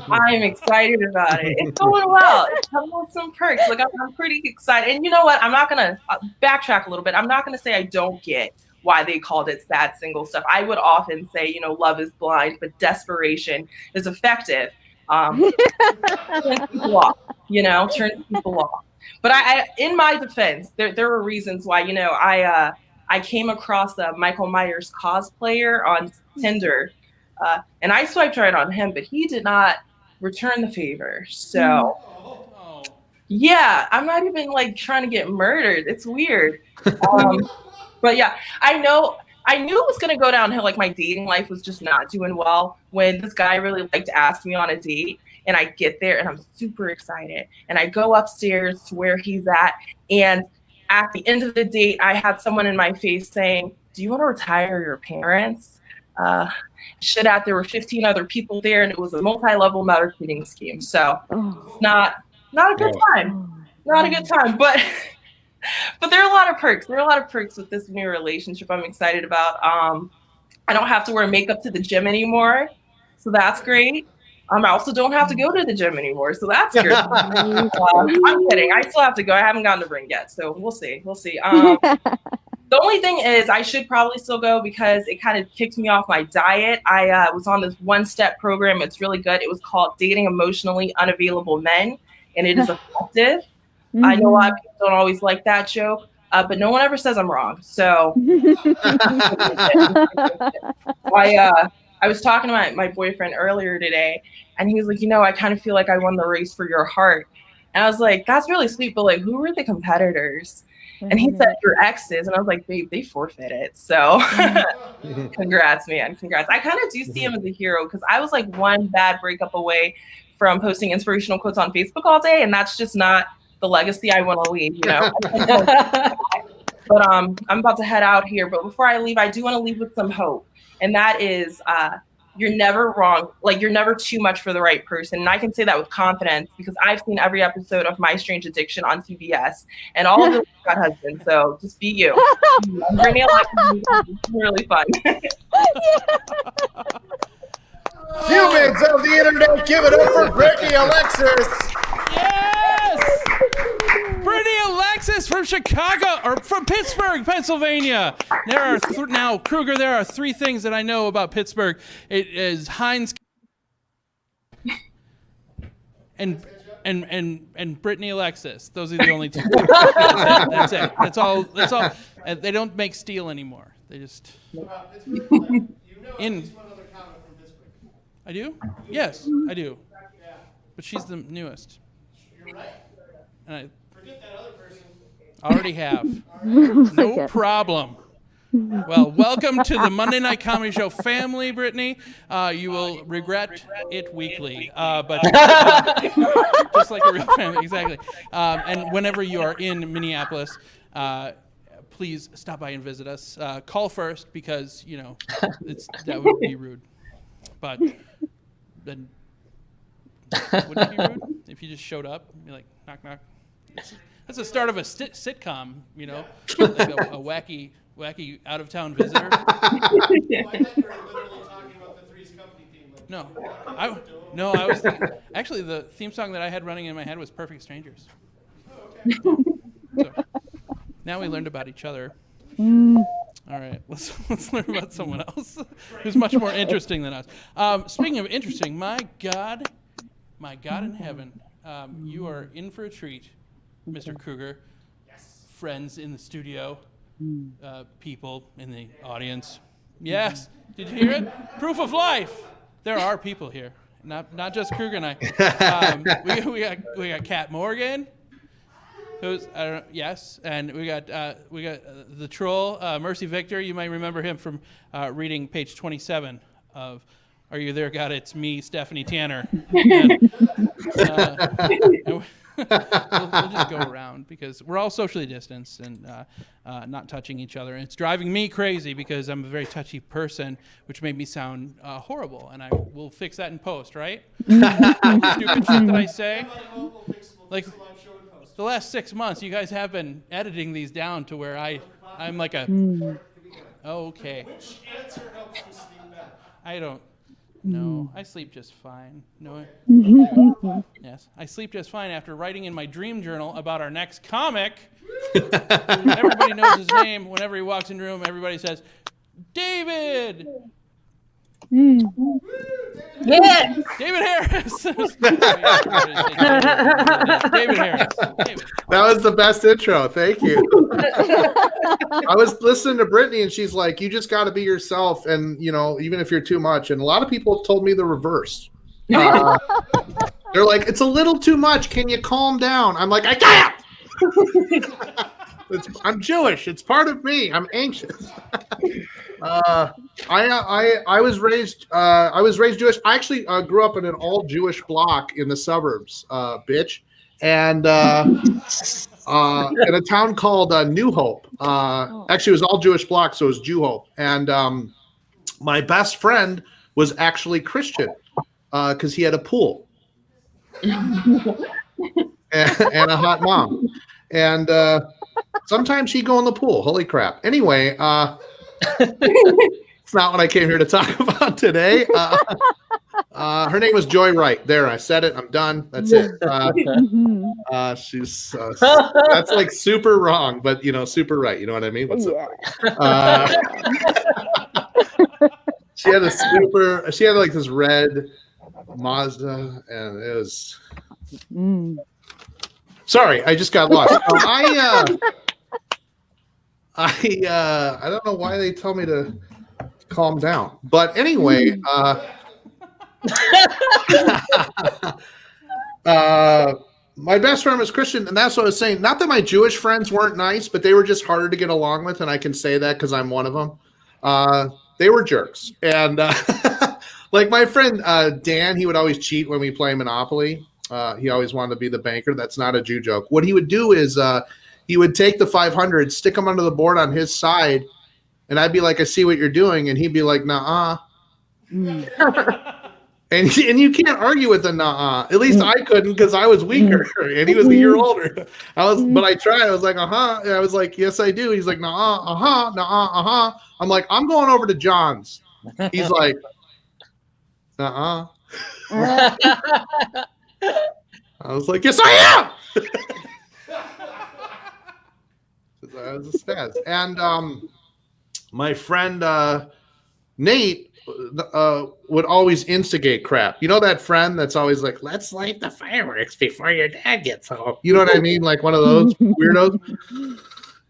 I'm excited about it. It's going well. It's coming with some perks. Like I'm pretty excited. And you know what? I'm not going to backtrack a little bit. I'm not going to say I don't get why they called it sad single stuff. I would often say, love is blind, but desperation is effective. Turns people off, turns people off. But I in my defense, there were reasons why, I came across a Michael Myers cosplayer on Tinder, and I swiped right on him, but he did not return the favor. So, yeah, I'm not even trying to get murdered. It's weird. But yeah, I knew it was going to go downhill. My dating life was just not doing well when this guy really liked to ask me on a date. And I get there and I'm super excited. And I go upstairs to where he's at. And at the end of the date, I had someone in my face saying, do you want to retire your parents? There were 15 other people there, and it was a multi-level marketing scheme. So not a good time. Not a good time. But there are a lot of perks. There are a lot of perks with this new relationship I'm excited about. I don't have to wear makeup to the gym anymore. So that's great. I also don't have to go to the gym anymore, so that's good. I'm kidding. I still have to go. I haven't gotten the ring yet, so we'll see. The only thing is I should probably still go because it kind of kicked me off my diet. I was on this one-step program. It's really good. It was called Dating Emotionally Unavailable Men, and it is effective. I know a lot of people don't always like that joke, but no one ever says I'm wrong. So I was talking to my boyfriend earlier today, and he was like, I kind of feel like I won the race for your heart. And I was like, that's really sweet, but like, who were the competitors? And he said, your exes. And I was like, babe, they forfeited. So congrats, man. Congrats. I kind of do see him as a hero because I was like one bad breakup away from posting inspirational quotes on Facebook all day. And that's just not the legacy I want to leave, But I'm about to head out here. But before I leave, I do want to leave with some hope. And that is, you're never wrong. Like, you're never too much for the right person. And I can say that with confidence because I've seen every episode of My Strange Addiction on TBS and all of them got husbands. So just be you. Brittany, it's really fun. Humans of the internet, give it up for Brittany Alexis. Yes! Brittany Alexis from Chicago, or from Pittsburgh, Pennsylvania. There are now, Kruger, there are three things that I know about Pittsburgh. It is Heinz and Brittany Alexis. Those are the only two. That's it. That's all. They don't make steel anymore. They just I do? Yes, I do. But she's the newest. You're right. And I Forget that other person. already have. No problem. Well, welcome to the Monday Night Comedy Show family, Brittany. You will regret it weekly, but just like a real family, exactly. And whenever you are in Minneapolis, please stop by and visit us. Call first because that would be rude. But then, would it be rude if you just showed up and be like, knock, knock? That's the start of a sitcom, like a wacky out-of-town visitor. I thought you were literally talking about the Three's Company theme. No, I was thinking, actually the theme song that I had running in my head was Perfect Strangers. Oh, okay. So, now we learned about each other. All right, let's learn about someone else who's much more interesting than us. Speaking of interesting, my God in heaven, you are in for a treat, Mr. Kruger. Yes. Friends in the studio, people in the audience. Yes, did you hear it? Proof of life. There are people here, not just Kruger and I. We got Kat Morgan. Who's yes, and we got the troll, Mercy Victor. You might remember him from reading page 27 of "Are You There, God? It's Me, Stephanie Tanner." And, we'll just go around because we're all socially distanced and not touching each other. And it's driving me crazy because I'm a very touchy person, which made me sound horrible. And I will fix that in post, right? Stupid shit that I say, like. The last 6 months, you guys have been editing these down to where I'm like a, okay. Which answer helps you sleep better? I don't know. I sleep just fine. No. Yes, I sleep just fine after writing in my dream journal about our next comic. Everybody knows his name. Whenever he walks in the room, everybody says, David. Yeah. David Harris. David Harris. That was the best intro. Thank you. I was listening to Brittany and she's like, you just got to be yourself. And, even if you're too much. And a lot of people told me the reverse. They're like, it's a little too much. Can you calm down? I'm like, I can't. I'm Jewish. It's part of me. I'm anxious. I was raised Jewish. I actually grew up in an all Jewish block in the suburbs, bitch, and in a town called New Hope. Actually, it was all Jewish block, so it was Jew Hope. And my best friend was actually Christian because he had a pool and a hot mom, and sometimes he'd go in the pool. Holy crap! Anyway. It's not what I came here to talk about today. Her name was Joy Wright. There, I said it. I'm done. That's it. She's that's like super wrong, but super right. You know what I mean? What's up? She had like this red Mazda, and it was. Sorry, I just got lost. I don't know why they tell me to calm down. But anyway, my best friend was Christian, and that's what I was saying. Not that my Jewish friends weren't nice, but they were just harder to get along with, and I can say that because I'm one of them. They were jerks. And like my friend Dan, he would always cheat when we play Monopoly. He always wanted to be the banker. That's not a Jew joke. What he would do is he would take the 500, stick them under the board on his side, and I'd be like, I see what you're doing. And he'd be like, nah. And you can't argue with a nah. At least I couldn't because I was weaker and he was a year older. But I tried. I was like, uh-huh. And I was like, yes, I do. He's like, nah, uh-huh, nah, uh-huh. I'm like, I'm going over to John's. He's like, uh-uh. I was like, yes, I am. I was a spaz. And my friend Nate would always instigate crap. You know that friend that's always like, let's light the fireworks before your dad gets home. You know what I mean? Like one of those weirdos.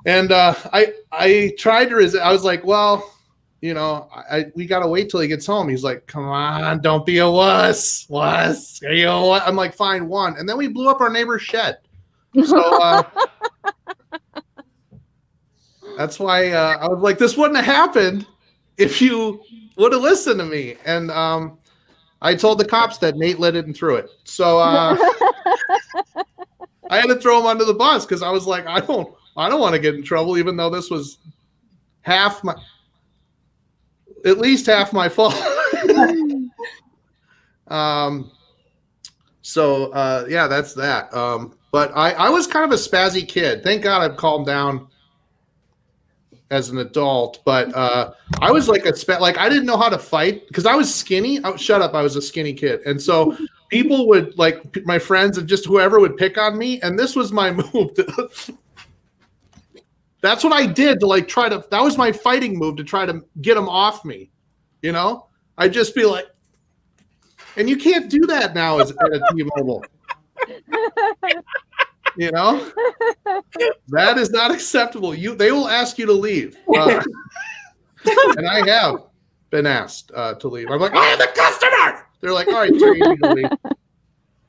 And I tried to resist. I was like, well, you know, we got to wait till he gets home. He's like, come on, don't be a wuss. Wuss. Are you a wuss? I'm like, fine, one. And then we blew up our neighbor's shed. So that's why I was like, this wouldn't have happened if you would have listened to me. And I told the cops that Nate lit it and threw it. So I had to throw him under the bus because I was like, I don't want to get in trouble, even though this was at least half my fault. Yeah, that's that. But I was kind of a spazzy kid. Thank God I've calmed down as an adult, but I was like I didn't know how to fight because I was skinny. Shut up, I was a skinny kid, and so people would like my friends and just whoever would pick on me, and this was my move. That's what I did to like try to. That was my fighting move to try to get them off me. You know, I'd just be like, and you can't do that now as at a T-Mobile. You know, that is not acceptable. They will ask you to leave, and I have been asked to leave. I'm like, I am the customer. They're like, all right, sir, you need to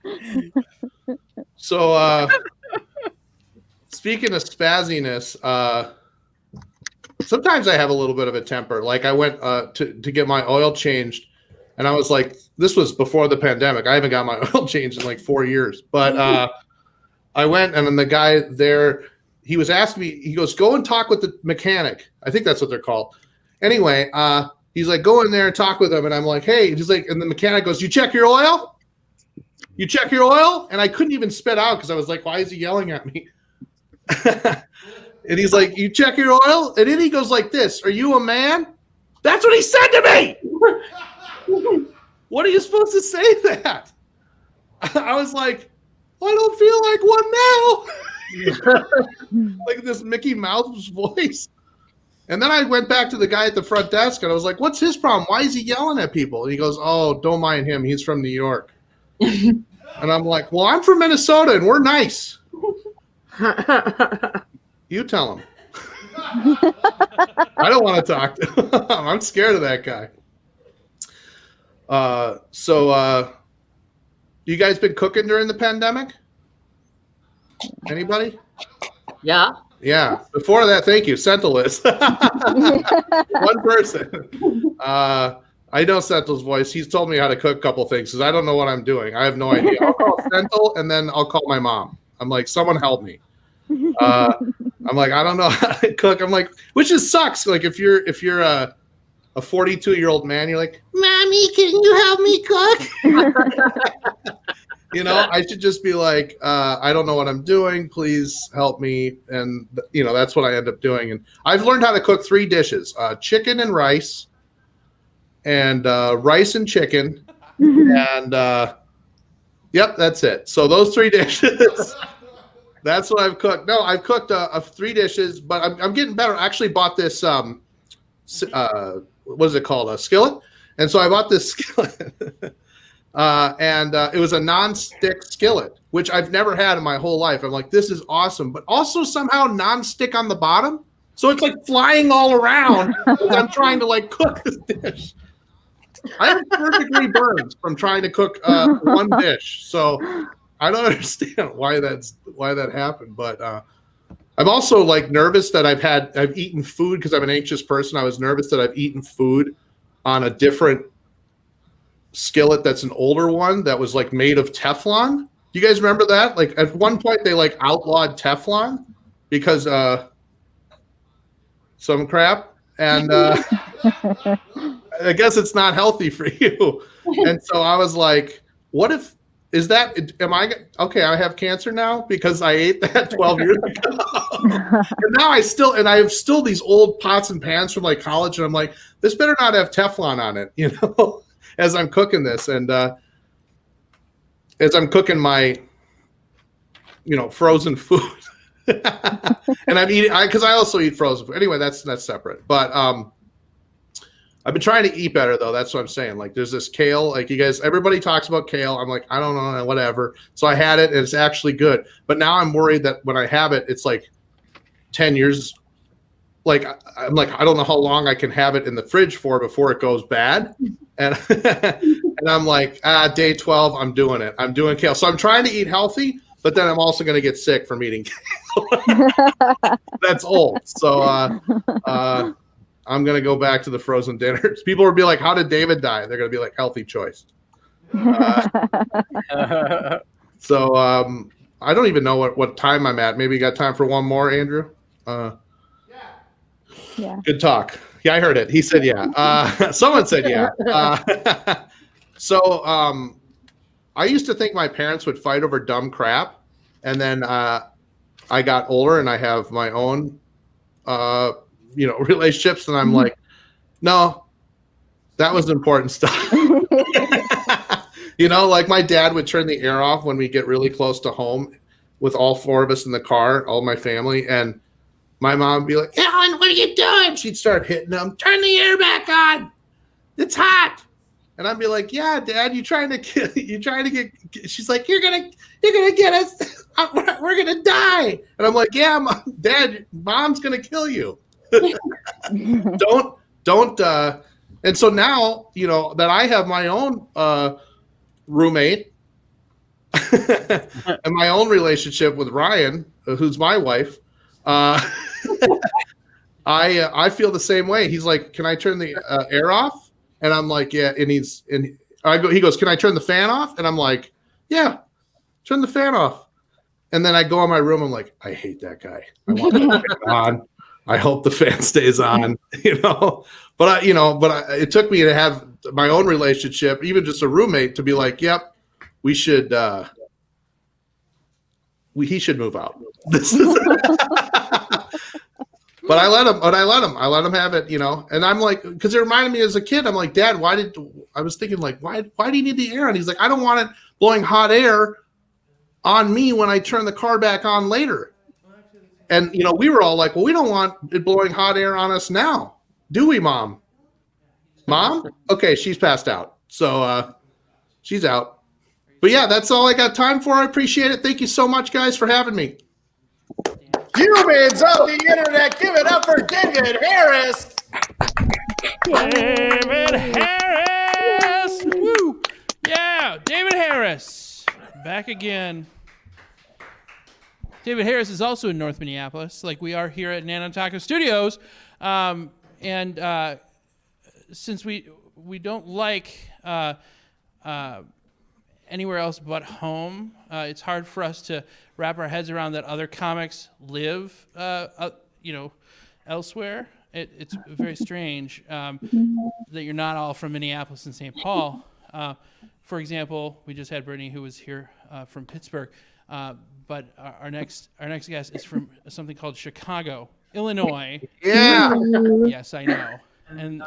leave. So, speaking of spazziness, sometimes I have a little bit of a temper. Like I went to get my oil changed, and I was like, this was before the pandemic. I haven't got my oil changed in like 4 years, but. I went, and then the guy there, he was asking me, he goes, go and talk with the mechanic. I think that's what they're called. Anyway, he's like, go in there and talk with him. And I'm like, hey, he's like, and the mechanic goes, you check your oil? You check your oil? And I couldn't even spit out because I was like, why is he yelling at me? And he's like, you check your oil? And then he goes like this, are you a man? That's what he said to me. What are you supposed to say that? I was like, I don't feel like one now. Like this Mickey Mouse voice. And then I went back to the guy at the front desk and I was like, what's his problem? Why is he yelling at people? And he goes, oh, don't mind him. He's from New York. And I'm like, well, I'm from Minnesota and we're nice. You tell him. I don't want to talk to him. I'm scared of that guy. You guys been cooking during the pandemic? Anybody? Yeah. Yeah. Before that, thank you. SENTHIL is. One person. I know SENTHIL's voice. He's told me how to cook a couple things because I don't know what I'm doing. I have no idea. I'll call SENTHIL and then I'll call my mom. I'm like, someone help me. I'm like, I don't know how to cook. I'm like, which just sucks. Like if you're a 42-year-old man, you're like, Mommy, can you help me cook? You know, I should just be like, I don't know what I'm doing. Please help me. And, you know, that's what I end up doing. And I've learned how to cook 3 dishes, chicken and rice and rice and chicken. And, yep, that's it. So those 3 dishes, that's what I've cooked. No, I've cooked 3 dishes, but I'm getting better. I actually bought this, what is it called? A skillet. And so I bought this skillet and it was a non-stick skillet, which I've never had in my whole life. I'm like, this is awesome, but also somehow non-stick on the bottom. So it's like flying all around as I'm trying to like cook this dish. I have third degree burns from trying to cook one dish. So I don't understand why that happened. But I'm also like nervous that I've eaten food because I'm an anxious person. I was nervous that I've eaten food on a different skillet that's an older one that was like made of Teflon. Do you guys remember that? Like at one point they like outlawed Teflon because some crap, and I guess it's not healthy for you. And so I was like, what if I have cancer now because I ate that 12 years ago? And now I have still these old pots and pans from like college, and I'm like, this better not have Teflon on it, you know, as I'm cooking this. And as I'm cooking my, frozen food. And I'm eating because I also eat frozen food. Anyway, that's separate. But I've been trying to eat better though. That's what I'm saying. Like there's this kale, like everybody talks about kale. I'm like, I don't know, whatever. So I had it and it's actually good. But now I'm worried that when I have it, it's like 10 years. Like I'm like, I don't know how long I can have it in the fridge for before it goes bad. And and I'm like, day 12, I'm doing it. I'm doing kale. So I'm trying to eat healthy, but then I'm also going to get sick from eating kale. That's old. So I'm going to go back to the frozen dinners. People will be like, how did David die? They're going to be like, healthy choice. So I don't even know what time I'm at. Maybe you got time for one more, Andrew? Yeah. Good talk. Yeah, I heard it. He said, yeah. Someone said, yeah. So I used to think my parents would fight over dumb crap. And then I got older and I have my own, relationships. And I'm like, no, that was important stuff. Like my dad would turn the air off when we get really close to home with all four of us in the car, all my family. And my mom would be like, Alan, what are you doing? She'd start hitting them. Turn the air back on. It's hot. And I'd be like, yeah, Dad, you trying to get, she's like, you're going to get us. We're going to die. And I'm like, yeah, Dad, Mom's going to kill you. Don't. And so now, that I have my own roommate and my own relationship with Ryan, who's my wife, I feel the same way. He's like, can I turn the air off? And I'm like, yeah. And he goes, can I turn the fan off? And I'm like, yeah, turn the fan off. And then I go in my room. I'm like, I hate that guy. I want the fan on. I hope the fan stays on, but it took me to have my own relationship, even just a roommate, to be like, yep, we should, he should move out. This is But I let him have it, and I'm like, because it reminded me as a kid, I'm like, Dad, why do you need the air on? He's like, I don't want it blowing hot air on me when I turn the car back on later. And, we were all like, well, we don't want it blowing hot air on us now. Do we, Mom? Mom? Okay, she's passed out. So she's out. But yeah, that's all I got time for. I appreciate it. Thank you so much, guys, for having me. Humans of the internet, give it up for David Harris. David Harris! Woo! Yeah, David Harris. Back again. David Harris is also in North Minneapolis, like we are here at NANOTAKO Studios. And since we don't like anywhere else but home, it's hard for us to wrap our heads around that other comics live, elsewhere. It's very strange that you're not all from Minneapolis and St. Paul. For example, we just had Brittany, who was here from Pittsburgh, but our next guest is from something called Chicago, Illinois. Yeah. Yes, I know. And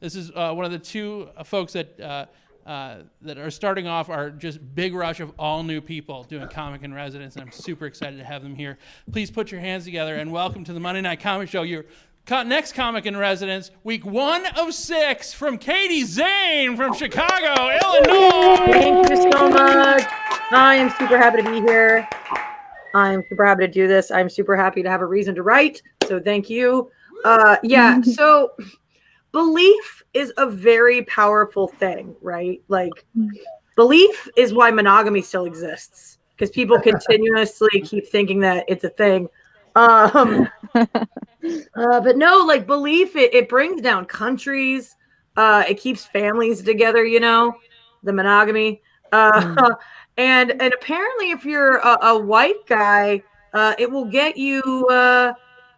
this is one of the two folks that are starting off our just big rush of all new people doing Comic in Residence, and I'm super excited to have them here. Please put your hands together and welcome to the Monday Night Comic Show, your next Comic in Residence, week 1 of 6, from Katie Zane from Chicago, Illinois. Thank you so much. I am super happy to be here. I'm super happy to do this. I'm super happy to have a reason to write. So thank you. Yeah. So belief is a very powerful thing, right? Like belief is why monogamy still exists, because people continuously keep thinking that it's a thing. But no, like belief, it brings down countries. It keeps families together, you know, the monogamy. And apparently if you're a white guy, it will get you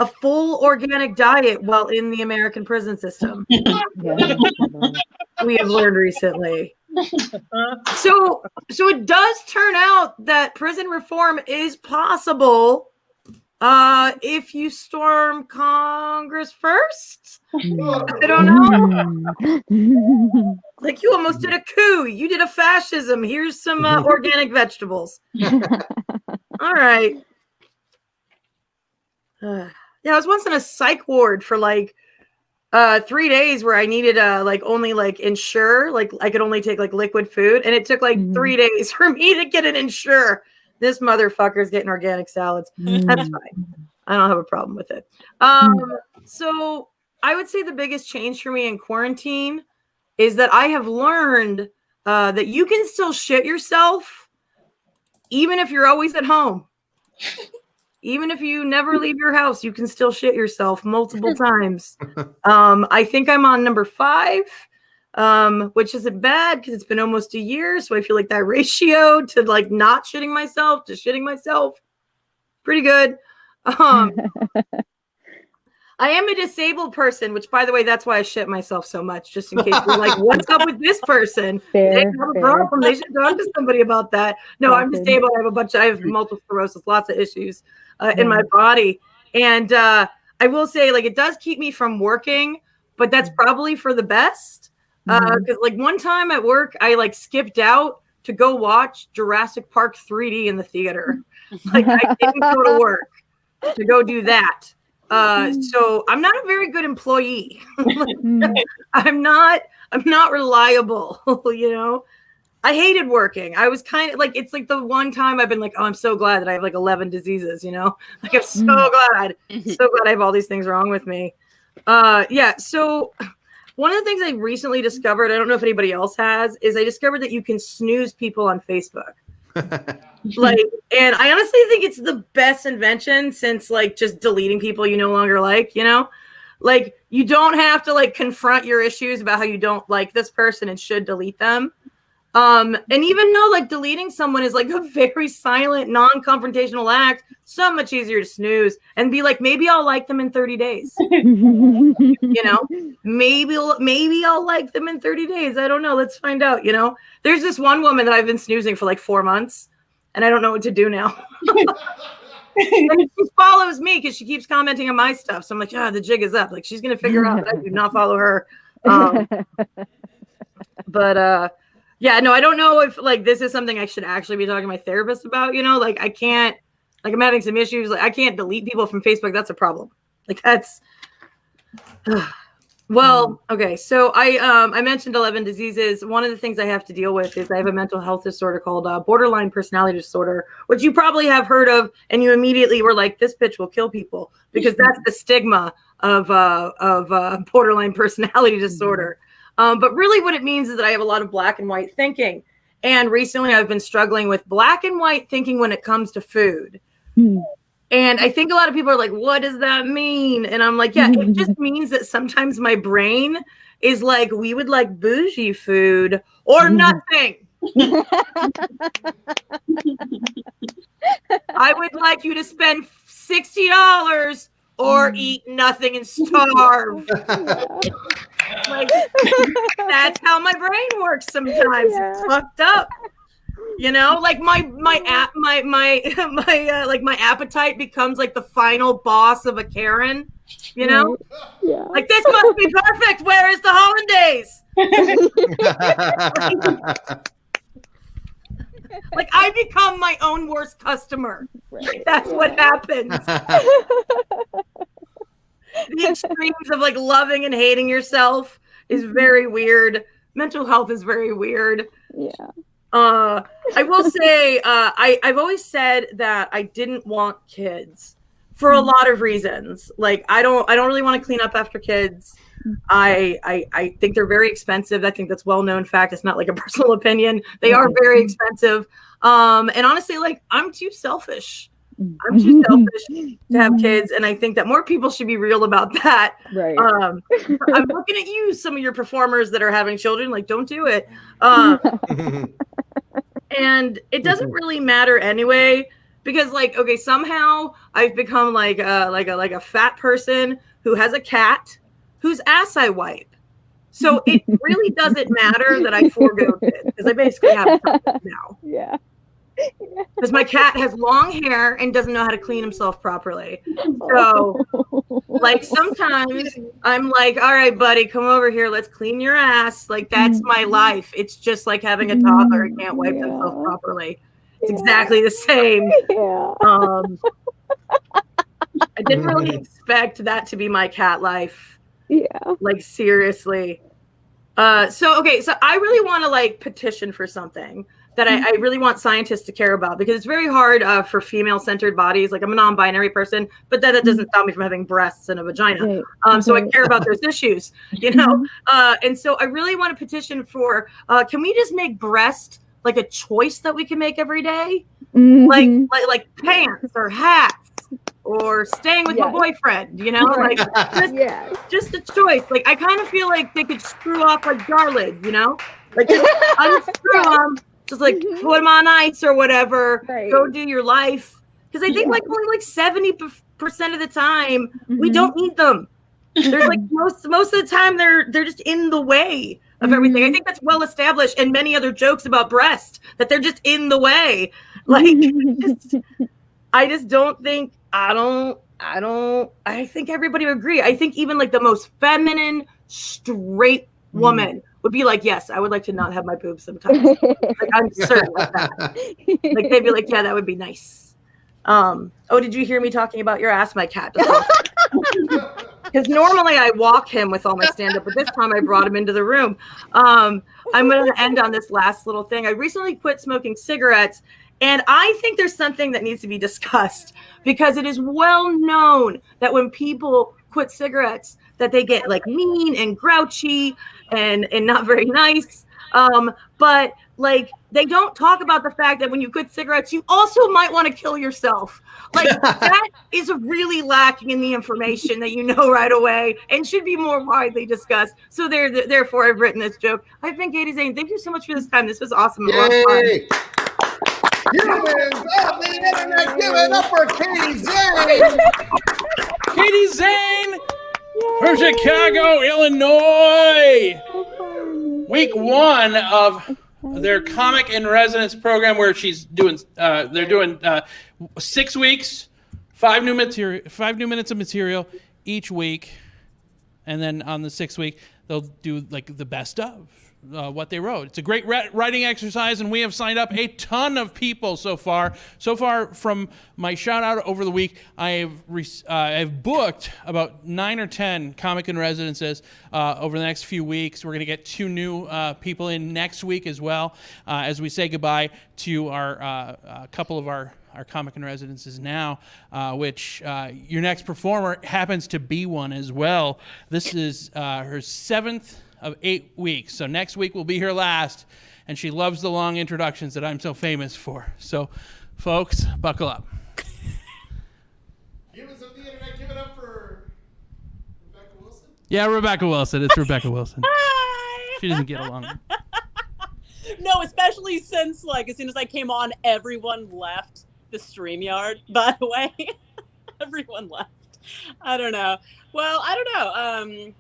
a full organic diet while in the American prison system. We have learned recently. So it does turn out that prison reform is possible if you storm Congress first. I don't know. Like you almost did a coup. You did a fascism. Here's some organic vegetables. All right. Yeah, I was once in a psych ward for like 3 days where I needed like only like Ensure, like I could only take like liquid food, and it took like 3 days for me to get an Ensure. This motherfucker's getting organic salads. That's fine. I don't have a problem with it. So I would say the biggest change for me in quarantine is that I have learned that you can still shit yourself even if you're always at home. Even if you never leave your house, you can still shit yourself multiple times. I think I'm on number 5, which isn't bad because it's been almost a year. So I feel like that ratio to like not shitting myself to shitting myself, pretty good. I am a disabled person, which, by the way, that's why I shit myself so much, just in case you're like, what's up with this person? They have a problem. They should talk to somebody about that. No, I'm disabled. I have multiple sclerosis, lots of issues in my body. And I will say, like, it does keep me from working, but that's probably for the best. Because, like, one time at work, I, like, skipped out to go watch Jurassic Park 3D in the theater. Like, I didn't go to work to go do that. So I'm not a very good employee. I'm not reliable, you know. I hated working. I was kind of like, it's like the one time I've been like, oh, I'm so glad that I have like 11 diseases, you know. Like I'm so glad I have all these things wrong with me. Yeah. So one of the things I recently discovered, I don't know if anybody else has, is I discovered that you can snooze people on Facebook. Like, and I honestly think it's the best invention since like just deleting people you no longer like, you know, like you don't have to like confront your issues about how you don't like this person and should delete them. And even though like deleting someone is like a very silent, non-confrontational act, so much easier to snooze and be like, maybe I'll like them in 30 days. You know, maybe I'll like them in 30 days. I don't know. Let's find out. You know, there's this one woman that I've been snoozing for like 4 months and I don't know what to do now. And she follows me because she keeps commenting on my stuff. So I'm like, the jig is up. Like she's going to figure out that I do not follow her. But yeah, no, I don't know if like this is something I should actually be talking to my therapist about, you know, like I can't, like I'm having some issues. Like I can't delete people from Facebook. That's a problem. Like that's, well, okay. So I mentioned 11 diseases. One of the things I have to deal with is I have a mental health disorder called borderline personality disorder, which you probably have heard of. And you immediately were like, this bitch will kill people because that's the stigma of borderline personality disorder. But really what it means is that I have a lot of black and white thinking. And recently I've been struggling with black and white thinking when it comes to food. And I think a lot of people are like, what does that mean? And I'm like, yeah, it just means that sometimes my brain is like, we would like bougie food or nothing. I would like you to spend $60 or eat nothing and starve. Like that's how my brain works sometimes. It's fucked up. You know, like my appetite becomes like the final boss of a Karen, you know? Yeah. Like this must be perfect. Where is the hollandaise? Like I become my own worst customer. Right. That's what happens. The extremes of like loving and hating yourself is very weird. Mental health is very weird. Yeah. I will say, I've always said that I didn't want kids for a lot of reasons. Like I don't really want to clean up after kids. I think they're very expensive. I think that's well-known fact. It's not like a personal opinion. They are very expensive. And honestly, like I'm too selfish. I'm too selfish to have kids, and I think that more people should be real about that. Right. I'm looking at you, some of your performers that are having children. Like, don't do it. And it doesn't really matter anyway, because like, okay, somehow I've become like a fat person who has a cat whose ass I wipe. So it really doesn't matter that I forego kids, because I basically have a cat now. Yeah. Because my cat has long hair and doesn't know how to clean himself properly. So, like, sometimes I'm like, all right, buddy, come over here. Let's clean your ass. Like, that's my life. It's just like having a toddler who can't wipe themselves properly. It's exactly the same. I didn't really expect that to be my cat life. Yeah. Like, seriously. So I really want to, like, petition for something that I really want scientists to care about, because it's very hard for female-centered bodies. Like I'm a non-binary person, but that doesn't stop me from having breasts and a vagina. So I care about those issues, you know? And so I really want to petition for, can we just make breast like a choice that we can make every day? Like pants or hats or staying with my boyfriend, you know? Like just a choice. Like I kind of feel like they could screw off like garlic, you know? Like just unscrew them. Just like put them on ice or whatever. Go do your life. Because I think like only like 70% of the time we don't need them. There's like most of the time they're just in the way of everything. I think that's well established, and many other jokes about breast that they're just in the way. Like I just don't think I think everybody would agree. I think even like the most feminine straight woman would be like, yes, I would like to not have my boobs sometimes. Like I'm certain of that. Like they'd be like, yeah, that would be nice. Oh, did you hear me talking about your ass, my cat? Because normally I walk him with all my stand-up, but this time I brought him into the room. I'm going to end on this last little thing. I recently quit smoking cigarettes, and I think there's something that needs to be discussed, because it is well known that when people quit cigarettes, that they get like mean and grouchy and not very nice. But like they don't talk about the fact that when you quit cigarettes, you also might want to kill yourself. Like that is really lacking in the information that you know right away and should be more widely discussed. So therefore I've written this joke. I've been Katie Zane. Thank you so much for this time. This was awesome. Yay! Humans of the internet, give it up for Katie Zane! Katie Zane from Chicago, Illinois. Week 1 of their comic in residence program, where she's doing they're doing 6 weeks, 5 new minutes of material each week, and then on the 6th week they'll do like the best of what they wrote. It's a great writing exercise, and we have signed up a ton of people so far. So far, from my shout out over the week, I've booked about 9 or 10 comic in residences over the next few weeks. We're going to get 2 new people in next week as well, as we say goodbye to our couple of our comic in residences now, which your next performer happens to be one as well. This is her 7th of 8 weeks. So next week will be her last, and she loves the long introductions that I'm so famous for. So, folks, buckle up. Humans of the internet, give it up for Rebecca Wilson. Yeah, Rebecca Wilson. It's Rebecca Wilson. She doesn't get along. No, especially since, like, as soon as I came on, everyone left the StreamYard, by the way. Everyone left. I don't know. Well, I don't know.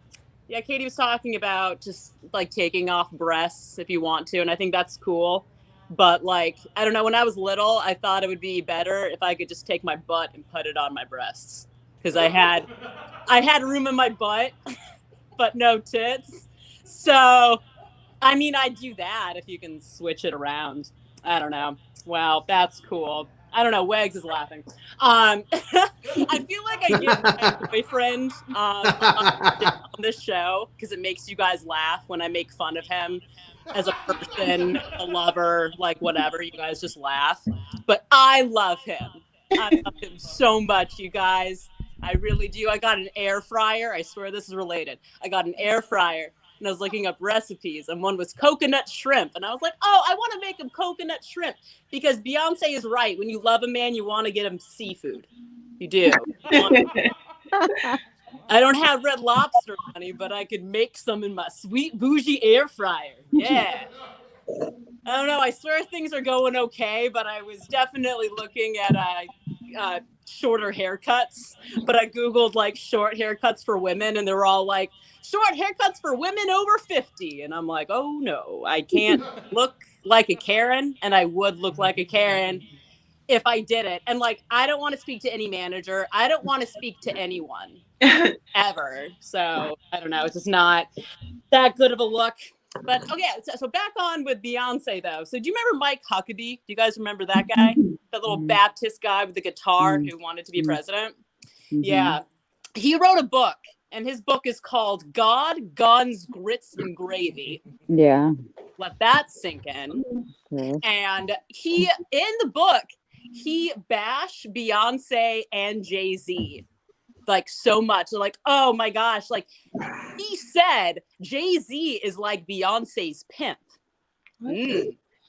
Yeah, Katie was talking about just like taking off breasts if you want to, and I think that's cool. But like, I don't know, when I was little, I thought it would be better if I could just take my butt and put it on my breasts, because I had room in my butt, but no tits. So, I mean, I'd do that if you can switch it around. I don't know. Wow, that's cool. I don't know. Wags is laughing. I feel like I give my boyfriend on this show because it makes you guys laugh when I make fun of him as a person, a lover, like whatever. You guys just laugh. But I love him. I love him so much, you guys. I really do. I got an air fryer. I swear this is related. I got an air fryer and I was looking up recipes, and one was coconut shrimp. And I was like, oh, I want to make him coconut shrimp, because Beyonce is right. When you love a man, you want to get him seafood. You do. I don't have Red Lobster money, but I could make some in my sweet bougie air fryer. Yeah. I don't know. I swear things are going okay, but I was definitely looking at shorter haircuts. But I Googled like short haircuts for women, and they're all like short haircuts for women over 50. And I'm like, oh no, I can't look like a Karen, and I would look like a Karen if I did it. And like, I don't want to speak to any manager. I don't want to speak to anyone ever. So I don't know. It's just not that good of a look. But okay, so back on with Beyonce though. So do you remember Mike Huckabee? Do you guys remember that guy? That little Baptist guy with the guitar who wanted to be president? Yeah. He wrote a book, and his book is called God, Guns, Grits, and Gravy. Yeah. Let that sink in. Okay. And he, in the book, he bashed Beyonce and Jay-Z like so much. Like, oh my gosh, like he said Jay-Z is like Beyonce's pimp.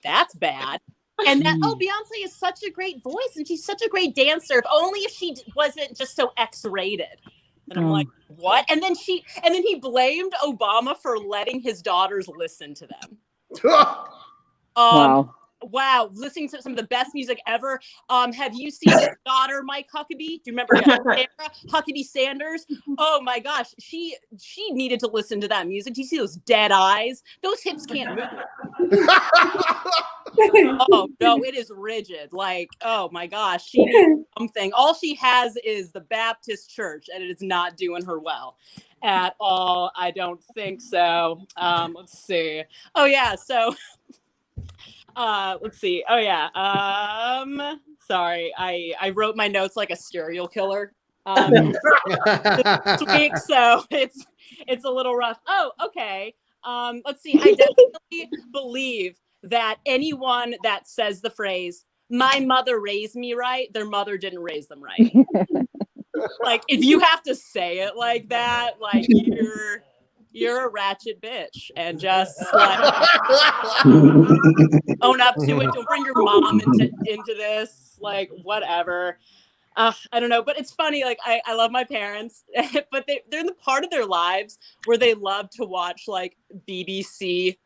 That's bad. And that, oh, Beyonce is such a great voice and she's such a great dancer. If only if she wasn't just so X-rated. And I'm like, what? And then he blamed Obama for letting his daughters listen to them. Wow, listening to some of the best music ever. Have you seen his daughter, Mike Huckabee? Do you remember Sarah Huckabee Sanders? Oh my gosh, she needed to listen to that music. Do you see those dead eyes? Those hips can't move. Oh no, it is rigid. Like, oh my gosh, she needs something. All she has is the Baptist church, and it is not doing her well at all. I don't think so. Let's see. Oh yeah, so let's see. Oh yeah. Sorry, I wrote my notes like a serial killer this week, so it's a little rough. Oh, okay. Let's see. I definitely believe that anyone that says the phrase "my mother raised me right," their mother didn't raise them right. Like, if you have to say it like that, like you're a ratchet bitch, and just like own up to it. Don't bring your mom into this. Like, whatever. I don't know, but it's funny. Like, I love my parents, but they're in the part of their lives where they love to watch like BBC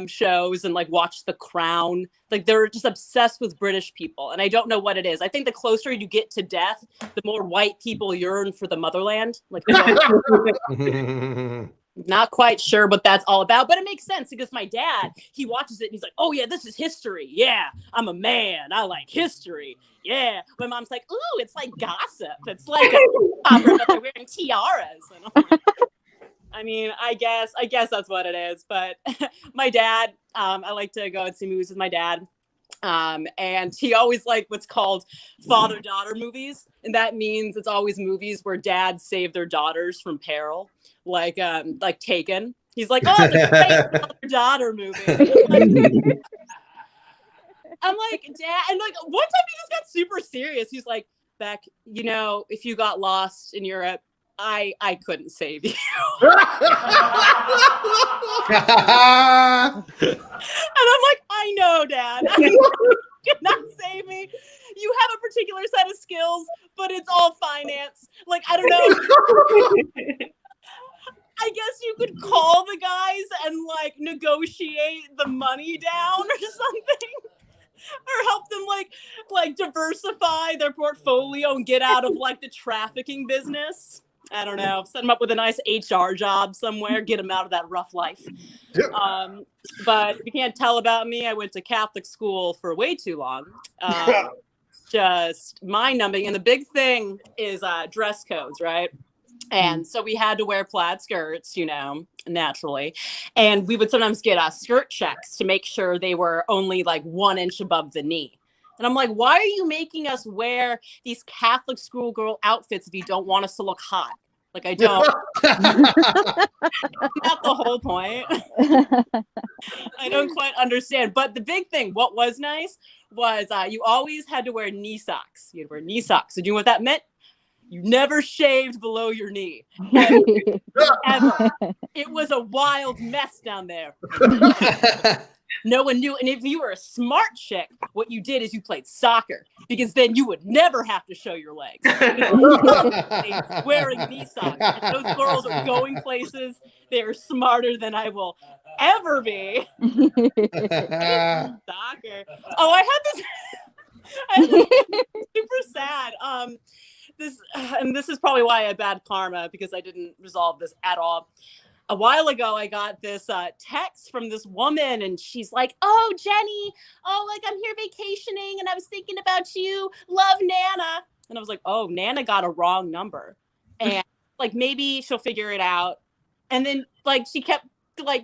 shows and like watch The Crown. Like, they're just obsessed with British people, and I don't know what it is. I think the closer you get to death, the more white people yearn for the motherland. Like, not quite sure what that's all about, but it makes sense because my dad, he watches it and he's like, oh yeah, this is history. Yeah, I'm a man. I like history. Yeah. My mom's like, ooh, it's like gossip. It's like opera, but they're wearing tiaras. And I'm like, I mean, I guess that's what it is. But my dad, I like to go and see movies with my dad. And he always liked what's called father-daughter movies. And that means it's always movies where dads save their daughters from peril. Like Taken. He's like, oh, it's a great father-daughter movie. I'm like, Dad, and like one time he just got super serious. He's like, Beck, you know, if you got lost in Europe, I couldn't save you. And I'm like, I know, Dad. You cannot save me. You have a particular set of skills, but it's all finance. Like, I don't know. I guess you could call the guys and like negotiate the money down or something. Or help them like diversify their portfolio and get out of like the trafficking business. I don't know. Set them up with a nice HR job somewhere. Get them out of that rough life. But if you can't tell about me, I went to Catholic school for way too long. Just mind-numbing. And the big thing is dress codes, right? And so we had to wear plaid skirts, you know, naturally. And we would sometimes get skirt checks to make sure they were only like 1 inch above the knee. And I'm like, why are you making us wear these Catholic schoolgirl outfits if you don't want us to look hot? Like, I don't. Not the whole point. I don't quite understand. But the big thing, what was nice was you always had to wear knee socks. You had to wear knee socks. So do you know what that meant? You never shaved below your knee. Ever. It was a wild mess down there. No one knew. And if you were a smart chick, what you did is you played soccer, because then you would never have to show your legs. Wearing knee socks. And those girls are going places. They are smarter than I will ever be. Soccer. Oh, I had this super sad. This is probably why I had bad karma, because I didn't resolve this at all. A while ago, I got this text from this woman, and she's like, "Oh, Jenny, I'm here vacationing, and I was thinking about you. Love, Nana." And I was like, "Oh, Nana got a wrong number," and maybe she'll figure it out. And then she kept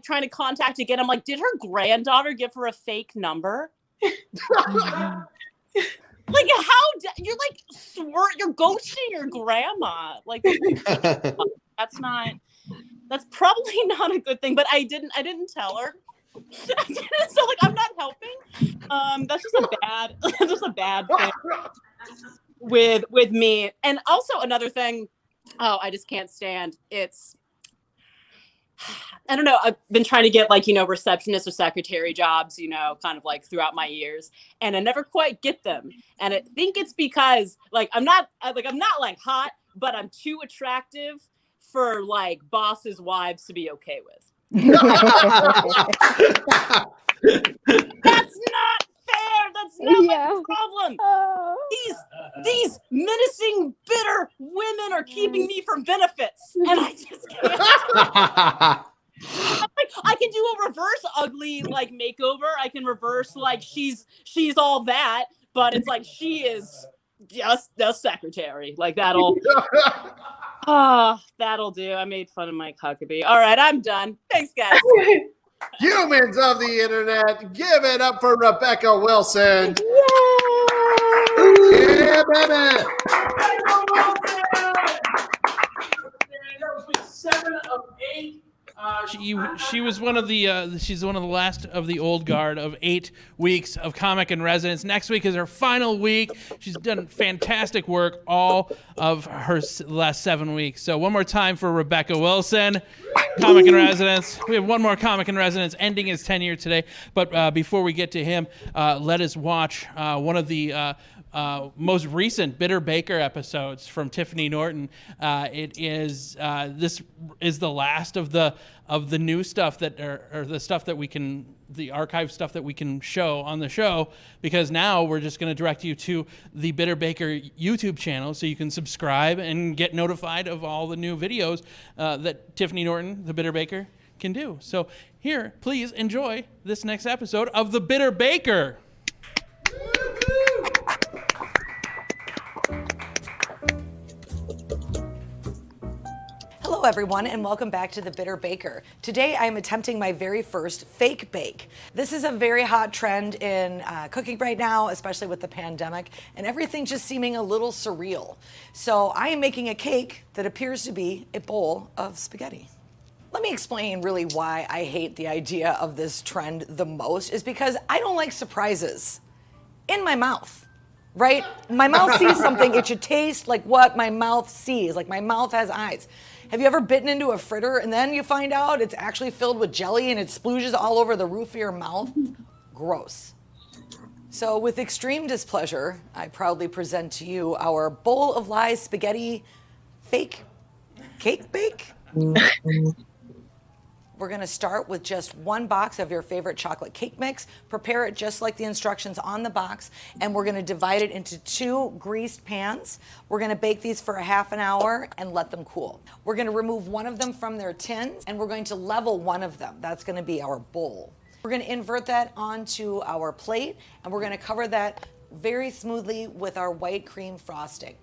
trying to contact again. I'm like, did her granddaughter give her a fake number? How you're ghosting your grandma? That's probably not a good thing. But I didn't tell her. So I'm not helping. That's just a bad thing with me. And also another thing, I just can't stand. I don't know. I've been trying to get receptionist or secretary jobs, kind of throughout my years, and I never quite get them. And I think it's because I'm not hot, but I'm too attractive for bosses' wives to be okay with. That's not fair. That's not my problem. These menacing, bitter women are keeping me from benefits, and I just can't. I can do a reverse ugly makeover. I can reverse she's all that, but it's she is just the secretary. That'll that'll do. I made fun of Mike Huckabee. All right, I'm done. Thanks, guys. Humans of the internet, give it up for Rebecca Wilson. Yeah, baby. That was week 7 of 8. She was one of the she's one of the last of the old guard of 8 weeks of Comic in Residence. Next week is her final week. She's done fantastic work all of her last 7 weeks. So one more time for Rebecca Wilson, Comic in Residence. We have one more Comic in Residence ending his tenure today. But before we get to him, let us watch one of the most recent Bitter Baker episodes from Tiffany Norton. This is the last of the new stuff that or the stuff that we can, the archive stuff that we can show on the show, because now we're just going to direct you to the Bitter Baker YouTube channel so you can subscribe and get notified of all the new videos that Tiffany Norton, the Bitter Baker, can do. So here, please enjoy this next episode of the Bitter Baker. Hello everyone, and welcome back to the Bitter Baker. Today I am attempting my very first fake bake. This is a very hot trend in cooking right now, especially with the pandemic, and everything just seeming a little surreal. So I am making a cake that appears to be a bowl of spaghetti. Let me explain really why I hate the idea of this trend the most, is because I don't like surprises in my mouth. Right? My mouth sees something, it should taste like what my mouth sees, like my mouth has eyes. Have you ever bitten into a fritter and then you find out it's actually filled with jelly and it splooshes all over the roof of your mouth? Gross. So with extreme displeasure, I proudly present to you our bowl of lies spaghetti fake cake bake. We're gonna start with just 1 box of your favorite chocolate cake mix. Prepare it just like the instructions on the box, and we're gonna divide it into 2 greased pans. We're gonna bake these for a half an hour and let them cool. We're gonna remove one of them from their tins, and we're going to level one of them. That's gonna be our bowl. We're gonna invert that onto our plate, and we're gonna cover that very smoothly with our white cream frosting.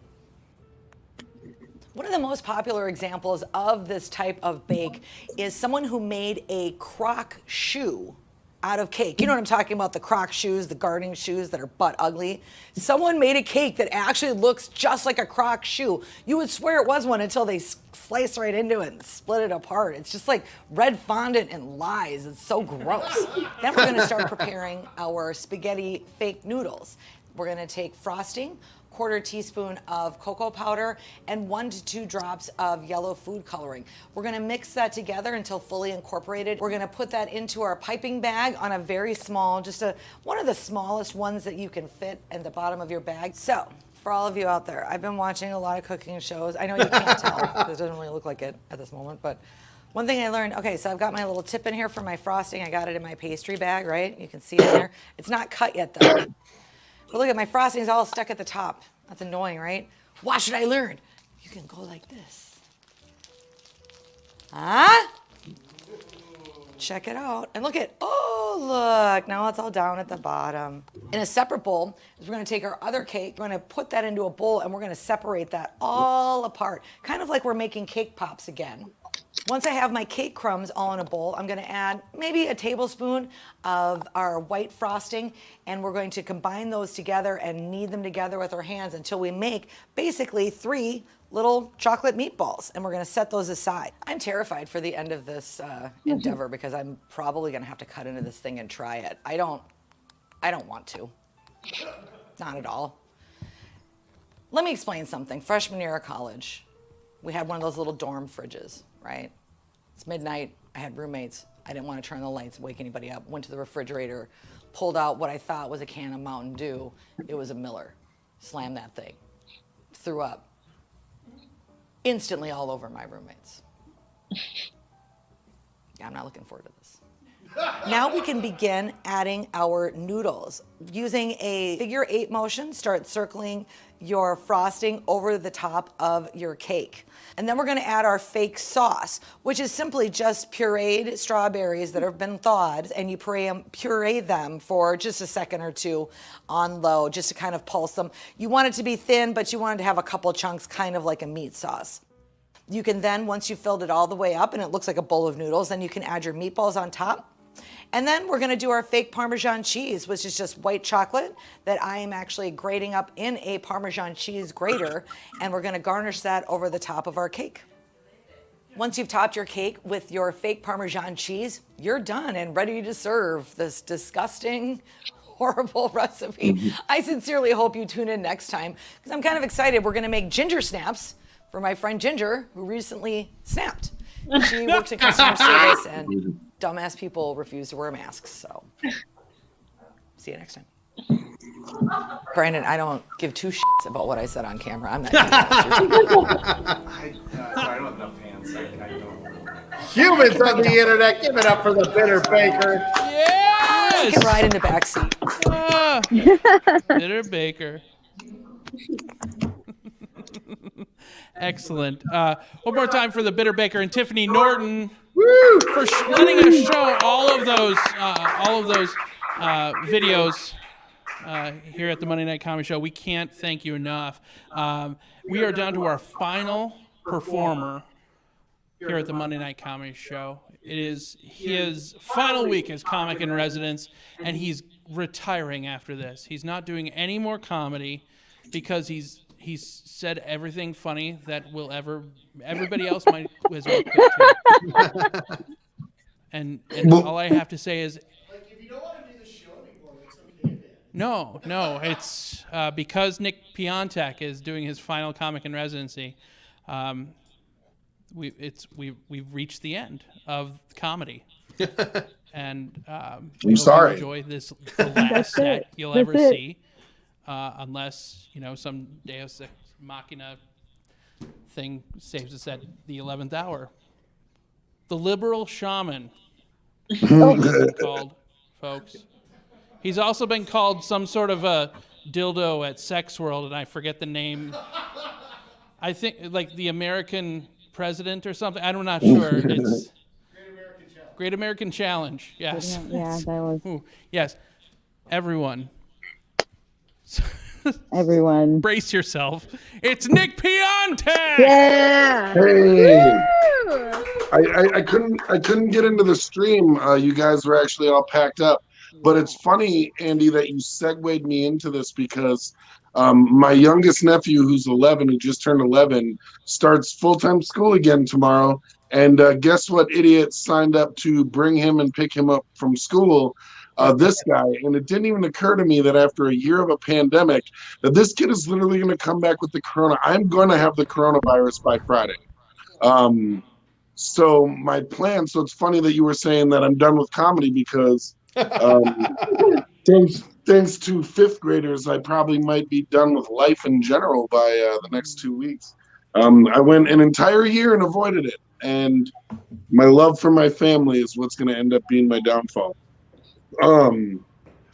One of the most popular examples of this type of bake is someone who made a crock shoe out of cake. You know what I'm talking about, the Croc shoes, the gardening shoes that are butt ugly. Someone made a cake that actually looks just like a Croc shoe. You would swear it was one until they slice right into it and split it apart. It's just like red fondant and lies. It's so gross. Then we're gonna start preparing our spaghetti fake noodles. We're gonna take frosting, 1/4 teaspoon of cocoa powder, and 1 to 2 drops of yellow food coloring. We're gonna mix that together until fully incorporated. We're gonna put that into our piping bag on a very small, one of the smallest ones that you can fit at the bottom of your bag. So, for all of you out there, I've been watching a lot of cooking shows. I know you can't tell, because it doesn't really look like it at this moment, but one thing I learned, okay, so I've got my little tip in here for my frosting. I got it in my pastry bag, right? You can see it there. It's not cut yet, though. But look at my frosting is all stuck at the top. That's annoying, right? What should I learn? You can go like this. Huh? Check it out. And look, now it's all down at the bottom. In a separate bowl, we're gonna take our other cake, we're gonna put that into a bowl, and we're gonna separate that all apart. Kind of like we're making cake pops again. Once I have my cake crumbs all in a bowl, I'm gonna add maybe a tablespoon of our white frosting, and we're going to combine those together and knead them together with our hands until we make basically 3 little chocolate meatballs, and we're gonna set those aside. I'm terrified for the end of this endeavor because I'm probably gonna have to cut into this thing and try it. I don't want to, not at all. Let me explain something. Freshman year of college, we had one of those little dorm fridges, right? It's midnight, I had roommates. I didn't want to turn the lights and wake anybody up. Went to the refrigerator, pulled out what I thought was a can of Mountain Dew. It was a Miller. Slammed that thing. Threw up. Instantly all over my roommates. Yeah, I'm not looking forward to this. Now we can begin adding our noodles. Using a figure 8 motion, start circling your frosting over the top of your cake. And then we're gonna add our fake sauce, which is simply just pureed strawberries that have been thawed, and you puree them for just a second or two on low, just to kind of pulse them. You want it to be thin, but you want it to have a couple chunks, kind of like a meat sauce. You can then, once you've filled it all the way up and it looks like a bowl of noodles, then you can add your meatballs on top. And then we're gonna do our fake Parmesan cheese, which is just white chocolate that I am actually grating up in a Parmesan cheese grater, and we're gonna garnish that over the top of our cake. Once you've topped your cake with your fake Parmesan cheese, you're done and ready to serve this disgusting, horrible recipe. I sincerely hope you tune in next time, because I'm kind of excited. We're gonna make ginger snaps for my friend Ginger, who recently snapped. She works in customer service, and dumbass people refuse to wear masks, so see you next time. Brandon, I don't give 2 shits about what I said on camera. I'm not Sorry, I don't have enough hands. I don't. Humans on the internet, give it up for the Bitter Baker. You can ride in the back seat. Bitter Baker. Excellent. One more time for the Bitter Baker and Tiffany Norton for letting us show all of those videos here at the Monday Night Comedy Show. We can't thank you enough. We are down to our final performer here at the Monday Night Comedy Show. It is his final week as comic in residence, and he's retiring after this. He's not doing any more comedy because he's said everything funny that will everybody else might as well quit too. And all I have to say is, like, if you don't want to do the show anymore, it's okay. No, it's because Nick Piontek is doing his final comic in residency. We've reached the end of comedy, and we hope you enjoy the last set you'll ever see. Unless, some Deus Ex Machina thing saves us at the 11th hour. The Liberal Shaman. He's been called, folks. He's also been called some sort of a dildo at Sex World, and I forget the name. I think, like, the American president or something. I'm not sure. It's Great American Challenge. Yes. Yeah, that was. Ooh, yes. Everyone. Everyone. Brace yourself. It's Nick Piontek! Yeah! Hey! Woo! I couldn't get into the stream. You guys were actually all packed up. But it's funny, Andy, that you segued me into this because my youngest nephew, who's 11, who just turned 11, starts full-time school again tomorrow. And guess what idiot signed up to bring him and pick him up from school? This guy. And it didn't even occur to me that after a year of a pandemic, that this kid is literally going to come back with the corona. I'm going to have the coronavirus by Friday. So my plan, so it's funny that you were saying that I'm done with comedy because thanks to fifth graders, I probably might be done with life in general by the next 2 weeks. I went an entire year and avoided it. And my love for my family is what's going to end up being my downfall.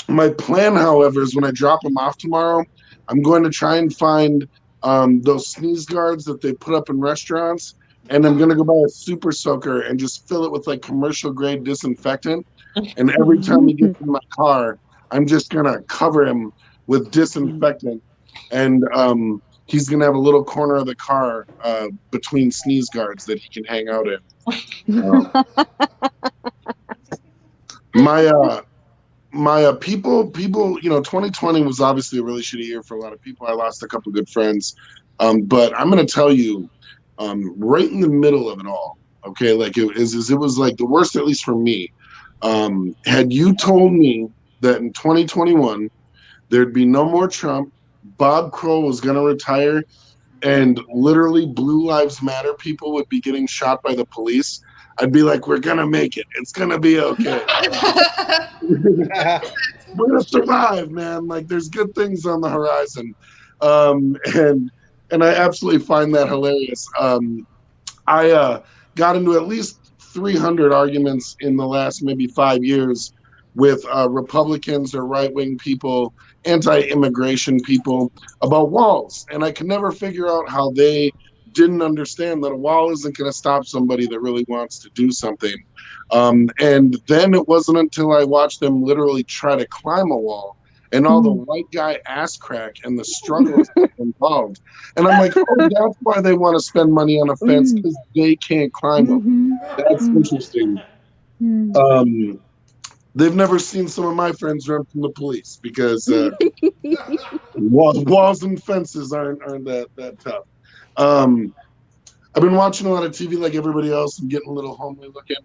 My plan, however, is when I drop them off tomorrow, I'm going to try and find those sneeze guards that they put up in restaurants. And I'm going to go buy a super soaker and just fill it with like commercial grade disinfectant. And every time he gets in my car, I'm just going to cover him with disinfectant. And he's going to have a little corner of the car between sneeze guards that he can hang out in. My people, 2020 was obviously a really shitty year for a lot of people. I lost a couple good friends. But I'm going to tell you, right in the middle of it all, okay, like it was like the worst, at least for me. Had you told me that in 2021 there'd be no more Trump, Bob Kroll was going to retire, and literally Blue Lives Matter people would be getting shot by the police, I'd be like, we're going to make it. It's going to be okay. We're going to survive, man. Like, there's good things on the horizon. And I absolutely find that hilarious. I got into at least 300 arguments in the last maybe 5 years with Republicans or right-wing people, anti-immigration people about walls. And I could never figure out how they didn't understand that a wall isn't going to stop somebody that really wants to do something. And then it wasn't until I watched them literally try to climb a wall and all the white guy ass crack and the struggles involved. And I'm like, oh, that's why they want to spend money on a fence, because they can't climb them. That's interesting. They've never seen some of my friends run from the police because walls and fences aren't that tough. I've been watching a lot of TV like everybody else and getting a little homely looking.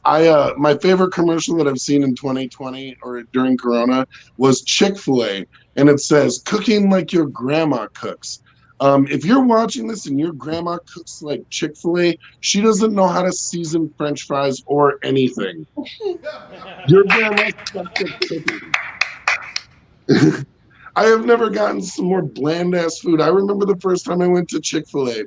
My favorite commercial that I've seen in 2020 or during Corona was Chick-fil-A, and it says, cooking like your grandma cooks. If you're watching this and your grandma cooks like Chick-fil-A, she doesn't know how to season French fries or anything. Your grandma sucks at cooking. I have never gotten some more bland-ass food. I remember the first time I went to Chick-fil-A.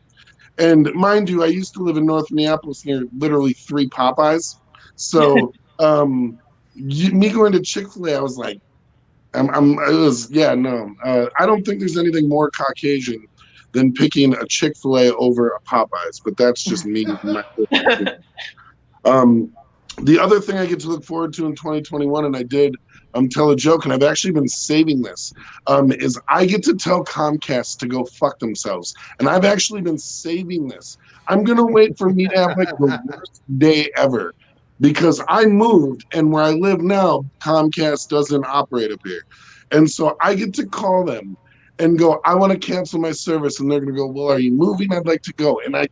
And mind you, I used to live in North Minneapolis near literally 3 Popeyes. So me going to Chick-fil-A, I was like, I don't think there's anything more Caucasian than picking a Chick-fil-A over a Popeyes, but that's just me. The other thing I get to look forward to in 2021, and I did tell a joke, and I've actually been saving this, is I get to tell Comcast to go fuck themselves. And I've actually been saving this. I'm going to wait for me to have like the worst day ever, because I moved, and where I live now, Comcast doesn't operate up here. And so I get to call them and go, I want to cancel my service. And they're going to go, well, are you moving? I'd like to go. And I'm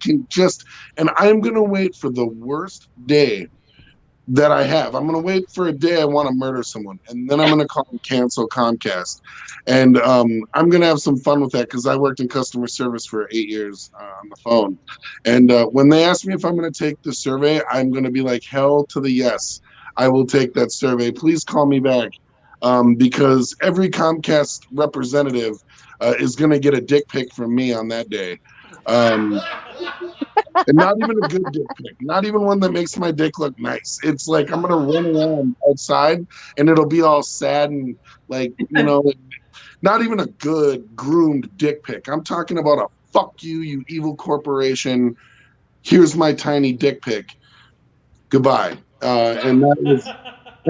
going to wait for the worst day that I have. I'm going to wait for a day I want to murder someone, and then I'm going to call and cancel Comcast. And I'm going to have some fun with that, because I worked in customer service for 8 years on the phone. And when they ask me if I'm going to take the survey, I'm going to be like, hell to the yes. I will take that survey. Please call me back, because every Comcast representative is going to get a dick pic from me on that day. And not even a good dick pic, not even one that makes my dick look nice. It's like I'm gonna run around outside and it'll be all sad and like, not even a good groomed dick pic. I'm talking about a fuck you, you evil corporation. Here's my tiny dick pic. Goodbye. And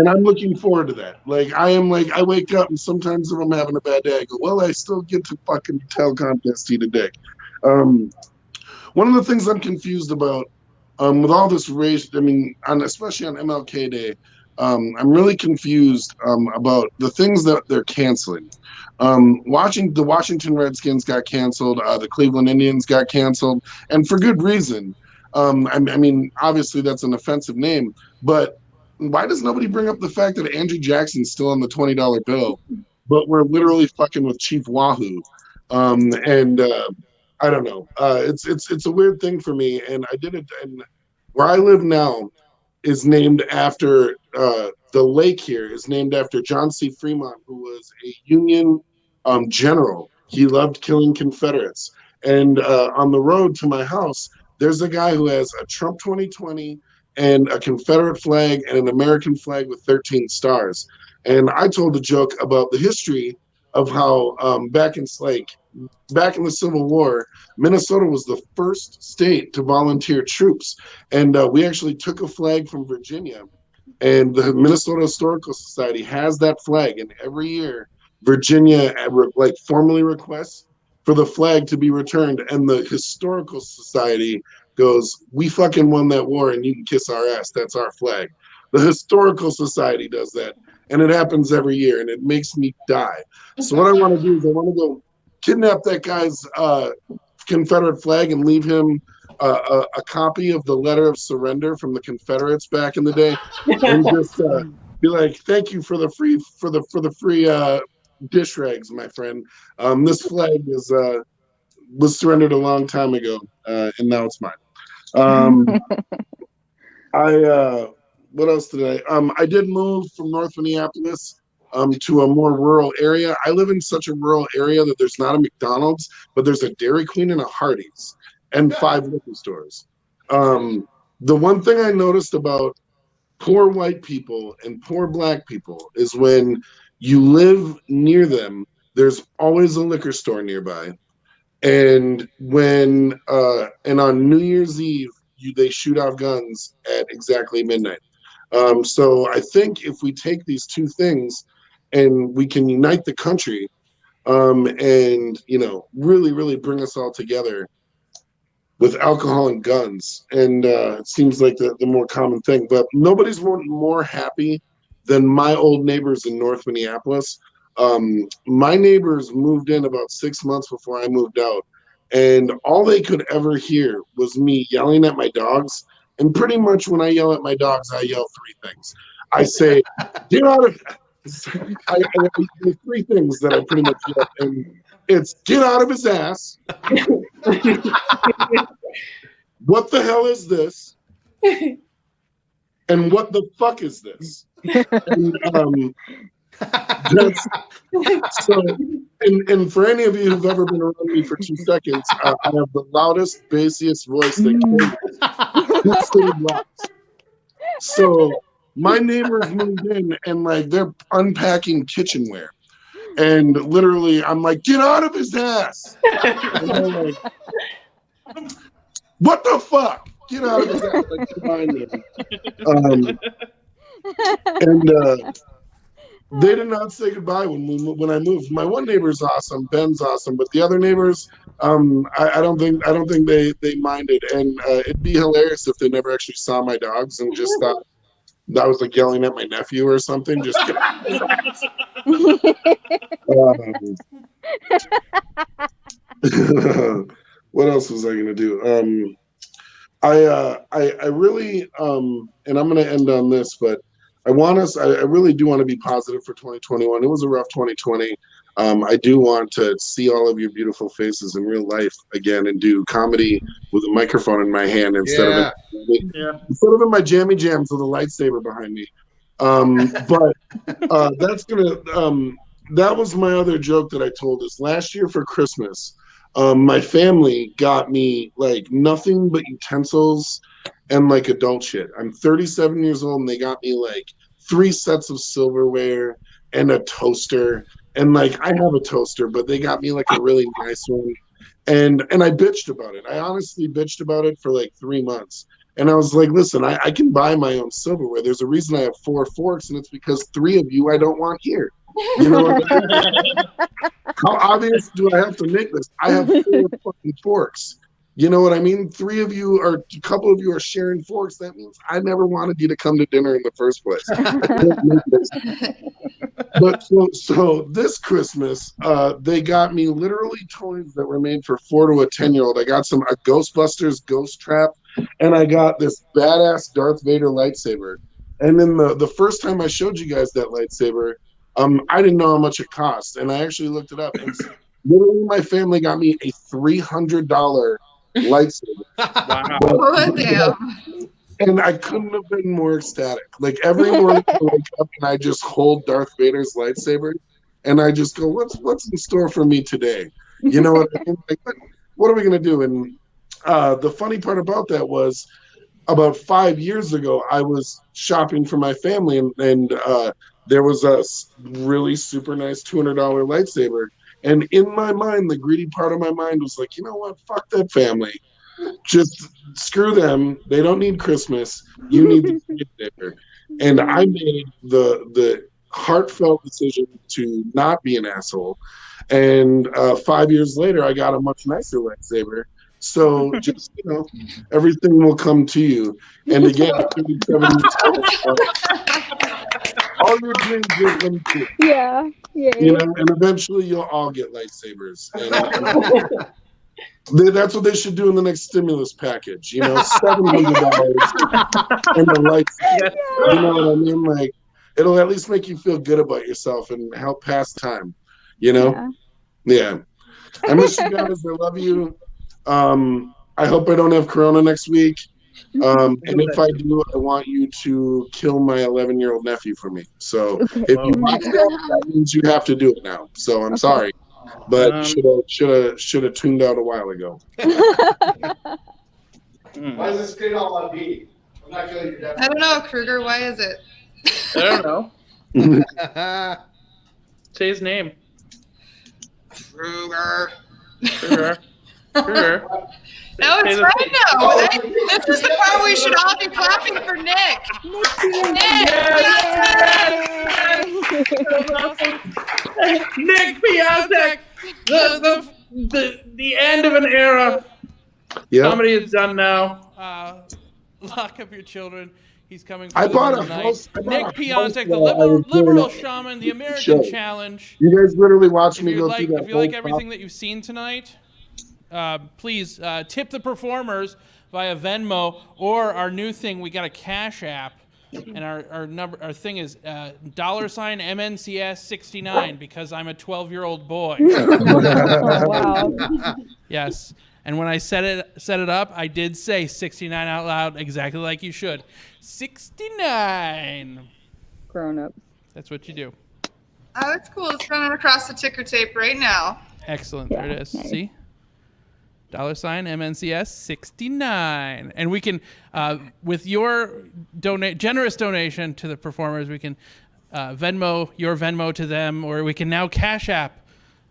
I'm looking forward to that. Like I wake up and sometimes if I'm having a bad day, I go, well, I still get to fucking tell Comcast to eat a dick. One of the things I'm confused about with all this race, I mean, especially on MLK Day, I'm really confused about the things that they're canceling. Watching the Washington Redskins got canceled, the Cleveland Indians got canceled, and for good reason. I mean, obviously that's an offensive name, but why does nobody bring up the fact that Andrew Jackson's still on the $20 bill, but we're literally fucking with Chief Wahoo? I don't know. It's a weird thing for me, and I did it. And where I live now is named after the lake here is named after John C. Fremont, who was a Union general. He loved killing Confederates. And on the road to my house, there's a guy who has a Trump 2020 and a Confederate flag and an American flag with 13 stars. And I told a joke about the history of how back in the Civil War, Minnesota was the first state to volunteer troops. And we actually took a flag from Virginia, and the Minnesota Historical Society has that flag. And every year, Virginia formally requests for the flag to be returned. And the Historical Society goes, we fucking won that war and you can kiss our ass. That's our flag. The Historical Society does that. And it happens every year, and it makes me die. So what I want to do is I want to go kidnap that guy's Confederate flag and leave him a copy of the letter of surrender from the Confederates back in the day, and just be like, "Thank you for the free dish rags, my friend. This flag was surrendered a long time ago, and now it's mine." What else did I did move from North Minneapolis to a more rural area. I live in such a rural area that there's not a McDonald's, but there's a Dairy Queen and a Hardee's and 5 liquor stores. The one thing I noticed about poor white people and poor black people is when you live near them, there's always a liquor store nearby. And when and on New Year's Eve, they shoot off guns at exactly midnight. So I think if we take these two things and we can unite the country, and really, really bring us all together with alcohol and guns, and it seems like the more common thing. But nobody's more happy than my old neighbors in North Minneapolis. My neighbors moved in about 6 months before I moved out, and all they could ever hear was me yelling at my dogs. And pretty much when I yell at my dogs, I yell 3 things. I say, "Get out of..." I 3 things that I pretty much yell, and it's "Get out of his ass." "What the hell is this?" And "What the fuck is this?" And, and for any of you who've ever been around me for 2 seconds, I have the loudest, bassiest voice that can. So my neighbors moved in, and they're unpacking kitchenware, and literally I'm like, "Get out of his ass!" And they're like, "What the fuck? Get out of his ass!" Behind me. They did not say goodbye when I moved. My one neighbor's awesome, Ben's awesome, but the other neighbors, I don't think they minded. And it'd be hilarious if they never actually saw my dogs and just thought that was like yelling at my nephew or something. Just what else was I gonna do? I really and I'm gonna end on this, but I really do want to be positive for 2021. It was a rough 2020. I do want to see all of your beautiful faces in real life again and do comedy with a microphone in my hand instead of in my jammy jams with a lightsaber behind me. But that was my other joke that I told is last year for Christmas, my family got me nothing but utensils and adult shit. I'm 37 years old and they got me 3 sets of silverware and a toaster. And I have a toaster, but they got me a really nice one. And I bitched about it. I honestly bitched about it for 3 months. And I was like, listen, I can buy my own silverware. There's a reason I have 4 forks, and it's because 3 of you I don't want here. You know what I mean? How obvious do I have to make this? I have 4 fucking forks. You know what I mean? A couple of you are sharing forks. That means I never wanted you to come to dinner in the first place. But so this Christmas, they got me literally toys that were made for 4 to a 10-year-old. I got a Ghostbusters ghost trap, and I got this badass Darth Vader lightsaber. And then the first time I showed you guys that lightsaber, I didn't know how much it cost, and I actually looked it up. And literally, my family got me a $300 lightsaber. Wow. Oh, damn. And I couldn't have been more ecstatic. Like every morning I wake up and I just hold Darth Vader's lightsaber, and I just go, "What's in store for me today?" You know what I mean? Like, what are we gonna do? And the funny part about that was, about 5 years ago, I was shopping for my family, and there was a really super nice $200 lightsaber. And in my mind, the greedy part of my mind was like, you know what? Fuck that family. Just screw them. They don't need Christmas. You need the lightsaber. And I made the heartfelt decision to not be an asshole. And 5 years later, I got a much nicer lightsaber. So just, everything will come to you. And again, 37 all your dreams will come true. Yeah. And eventually you'll all get lightsabers. And that's what they should do in the next stimulus package. $700 and the lightsaber. You know what I mean? Like, it'll at least make you feel good about yourself and help pass time. Yeah. I miss you guys. I love you. I hope I don't have Corona next week. And if I do, I want you to kill my 11-year-old nephew for me. So if you want that means you have to do it now. So I'm sorry, but should have tuned out a while ago. Why is this screen all on me? I'm not killing your nephew. I don't know, Kruger. Why is it? I don't know. Say his name. Kruger. Kruger. No, it's right now. This is the part where we should all be clapping for Nick. Nick PIONTEK. The end of an era. Yeah. Comedy is done now. Lock up your children. He's coming for I the bought a night. house. Nick PIONTEK, the liberal shaman, the American challenge. You guys literally watch me go through that. If you like everything that you've seen tonight, please tip the performers via Venmo or our new thing. We got a Cash App, and our thing is $MNCS69 because I'm a 12-year-old boy. Oh, wow. Yes. And when I set it up, I did say 69 out loud, exactly like you should. 69. Grown up. That's what you do. Oh, it's cool. It's running across the ticker tape right now. Excellent. There it is. Nice. See? $MNCS 69. And we can, with your generous donation to the performers, we can Venmo your Venmo to them, or we can now Cash App.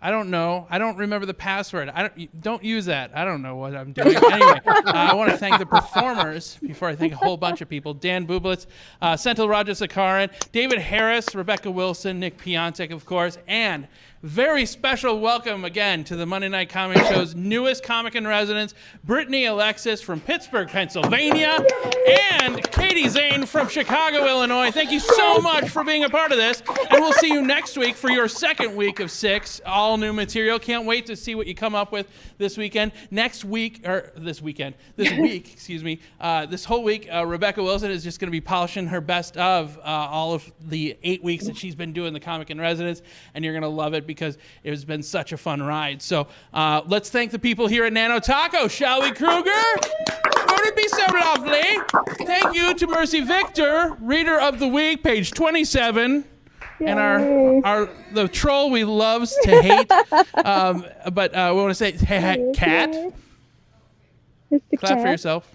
I don't know. I don't remember the password. Don't use that. I don't know what I'm doing. Anyway, I want to thank the performers before I thank a whole bunch of people. Dan BUBLITZ, SENTHIL RAJASEKHARAN, David Harris, Rebecca Wilson, Nick PIONTEK, of course, and very special welcome again to the Monday Night Comedy Show's newest comic in residence, Brittany Alexis from Pittsburgh, Pennsylvania, and Katie Zane from Chicago, Illinois. Thank you so much for being a part of this, and we'll see you next week for your second week of 6, all new material. Can't wait to see what you come up with this weekend. This week, excuse me, this whole week, Rebecca Wilson is just going to be polishing her best of all of the 8 weeks that she's been doing the comic in residence, and you're going to love it because it has been such a fun ride. So let's thank the people here at NANOTAKO, shall we, Kruger? Would it be so lovely? Thank you to Mercy Victor, Reader of the Week, page 27. Yay. And the troll we loves to hate. But we want to say, hey, Cat. Clap for yourself.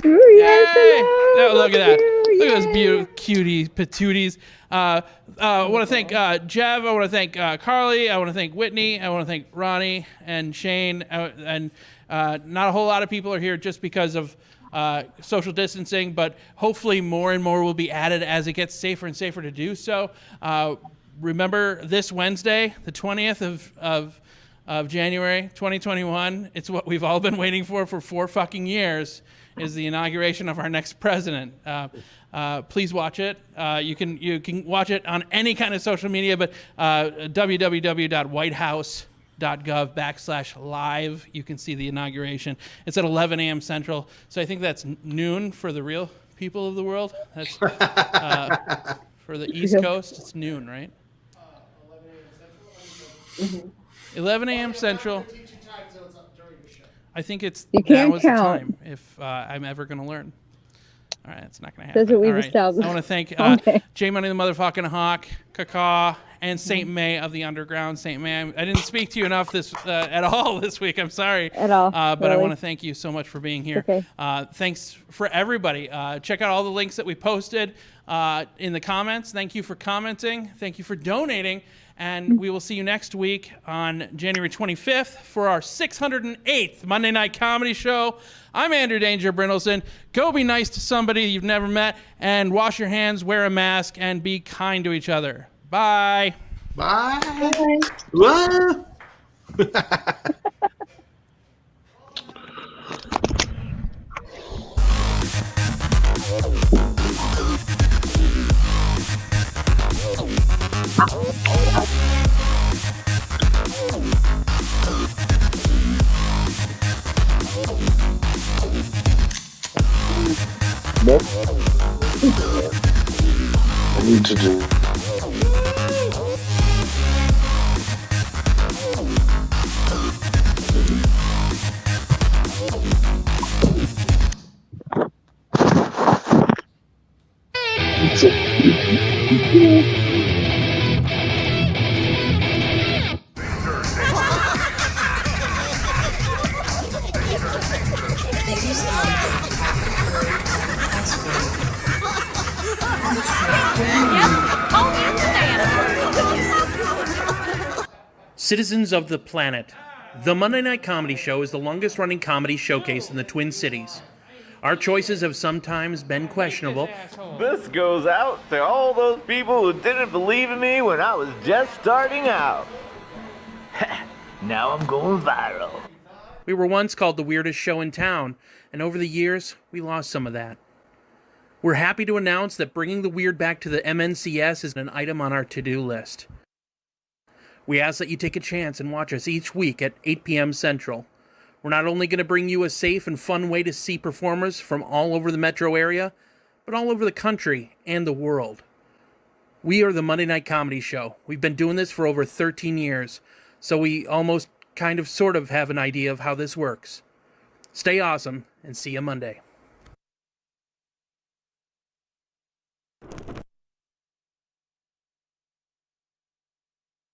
Ooh, yes, hello. Oh, look at that. Look at those beautiful cutie patooties. I want to thank Jev. I want to thank Carly. I want to thank Whitney. I want to thank Ronnie and Shane. And not a whole lot of people are here just because of social distancing, but hopefully more and more will be added as it gets safer and safer to do so. Remember this Wednesday, the 20th of of January 2021. It's what we've all been waiting for 4 fucking years, is the inauguration of our next president. Please watch it. You can watch it on any kind of social media, but www.whitehouse.gov/live. You can see the inauguration. It's at 11 a.m. Central, so I think that's noon for the real people of the world. That's for the East Coast. It's noon, right? 11 a.m. Central. I think it's You that can't was count. the time if I'm ever going to learn. All right, it's not going to happen. That's what we've All right. established. I want to thank Okay. J Money the Motherfucking Hawk, Kaka, and Saint May of the Underground. Saint May, I didn't speak to you enough at all this week. I'm sorry. At all, But I really. want to thank you so much for being here. Okay. Thanks for everybody. Check out all the links that we posted in the comments. Thank you for commenting. Thank you for donating. And we will see you next week on January 25th for our 608th Monday Night Comedy Show. I'm Andrew Danger Brindleson. Go be nice to somebody you've never met, and wash your hands, wear a mask, and be kind to each other. Bye. Bye. Bye. I need to do. Citizens of the planet, the Monday Night Comedy Show is the longest-running comedy showcase in the Twin Cities. Our choices have sometimes been questionable. This goes out to all those people who didn't believe in me when I was just starting out. Now I'm going viral. We were once called the weirdest show in town, and over the years, we lost some of that. We're happy to announce that bringing the weird back to the MNCS is an item on our to-do list. We ask that you take a chance and watch us each week at 8 p.m. Central. We're not only going to bring you a safe and fun way to see performers from all over the metro area, but all over the country and the world. We are the Monday Night Comedy Show. We've been doing this for over 13 years, so we almost sort of have an idea of how this works. Stay awesome, and see you Monday.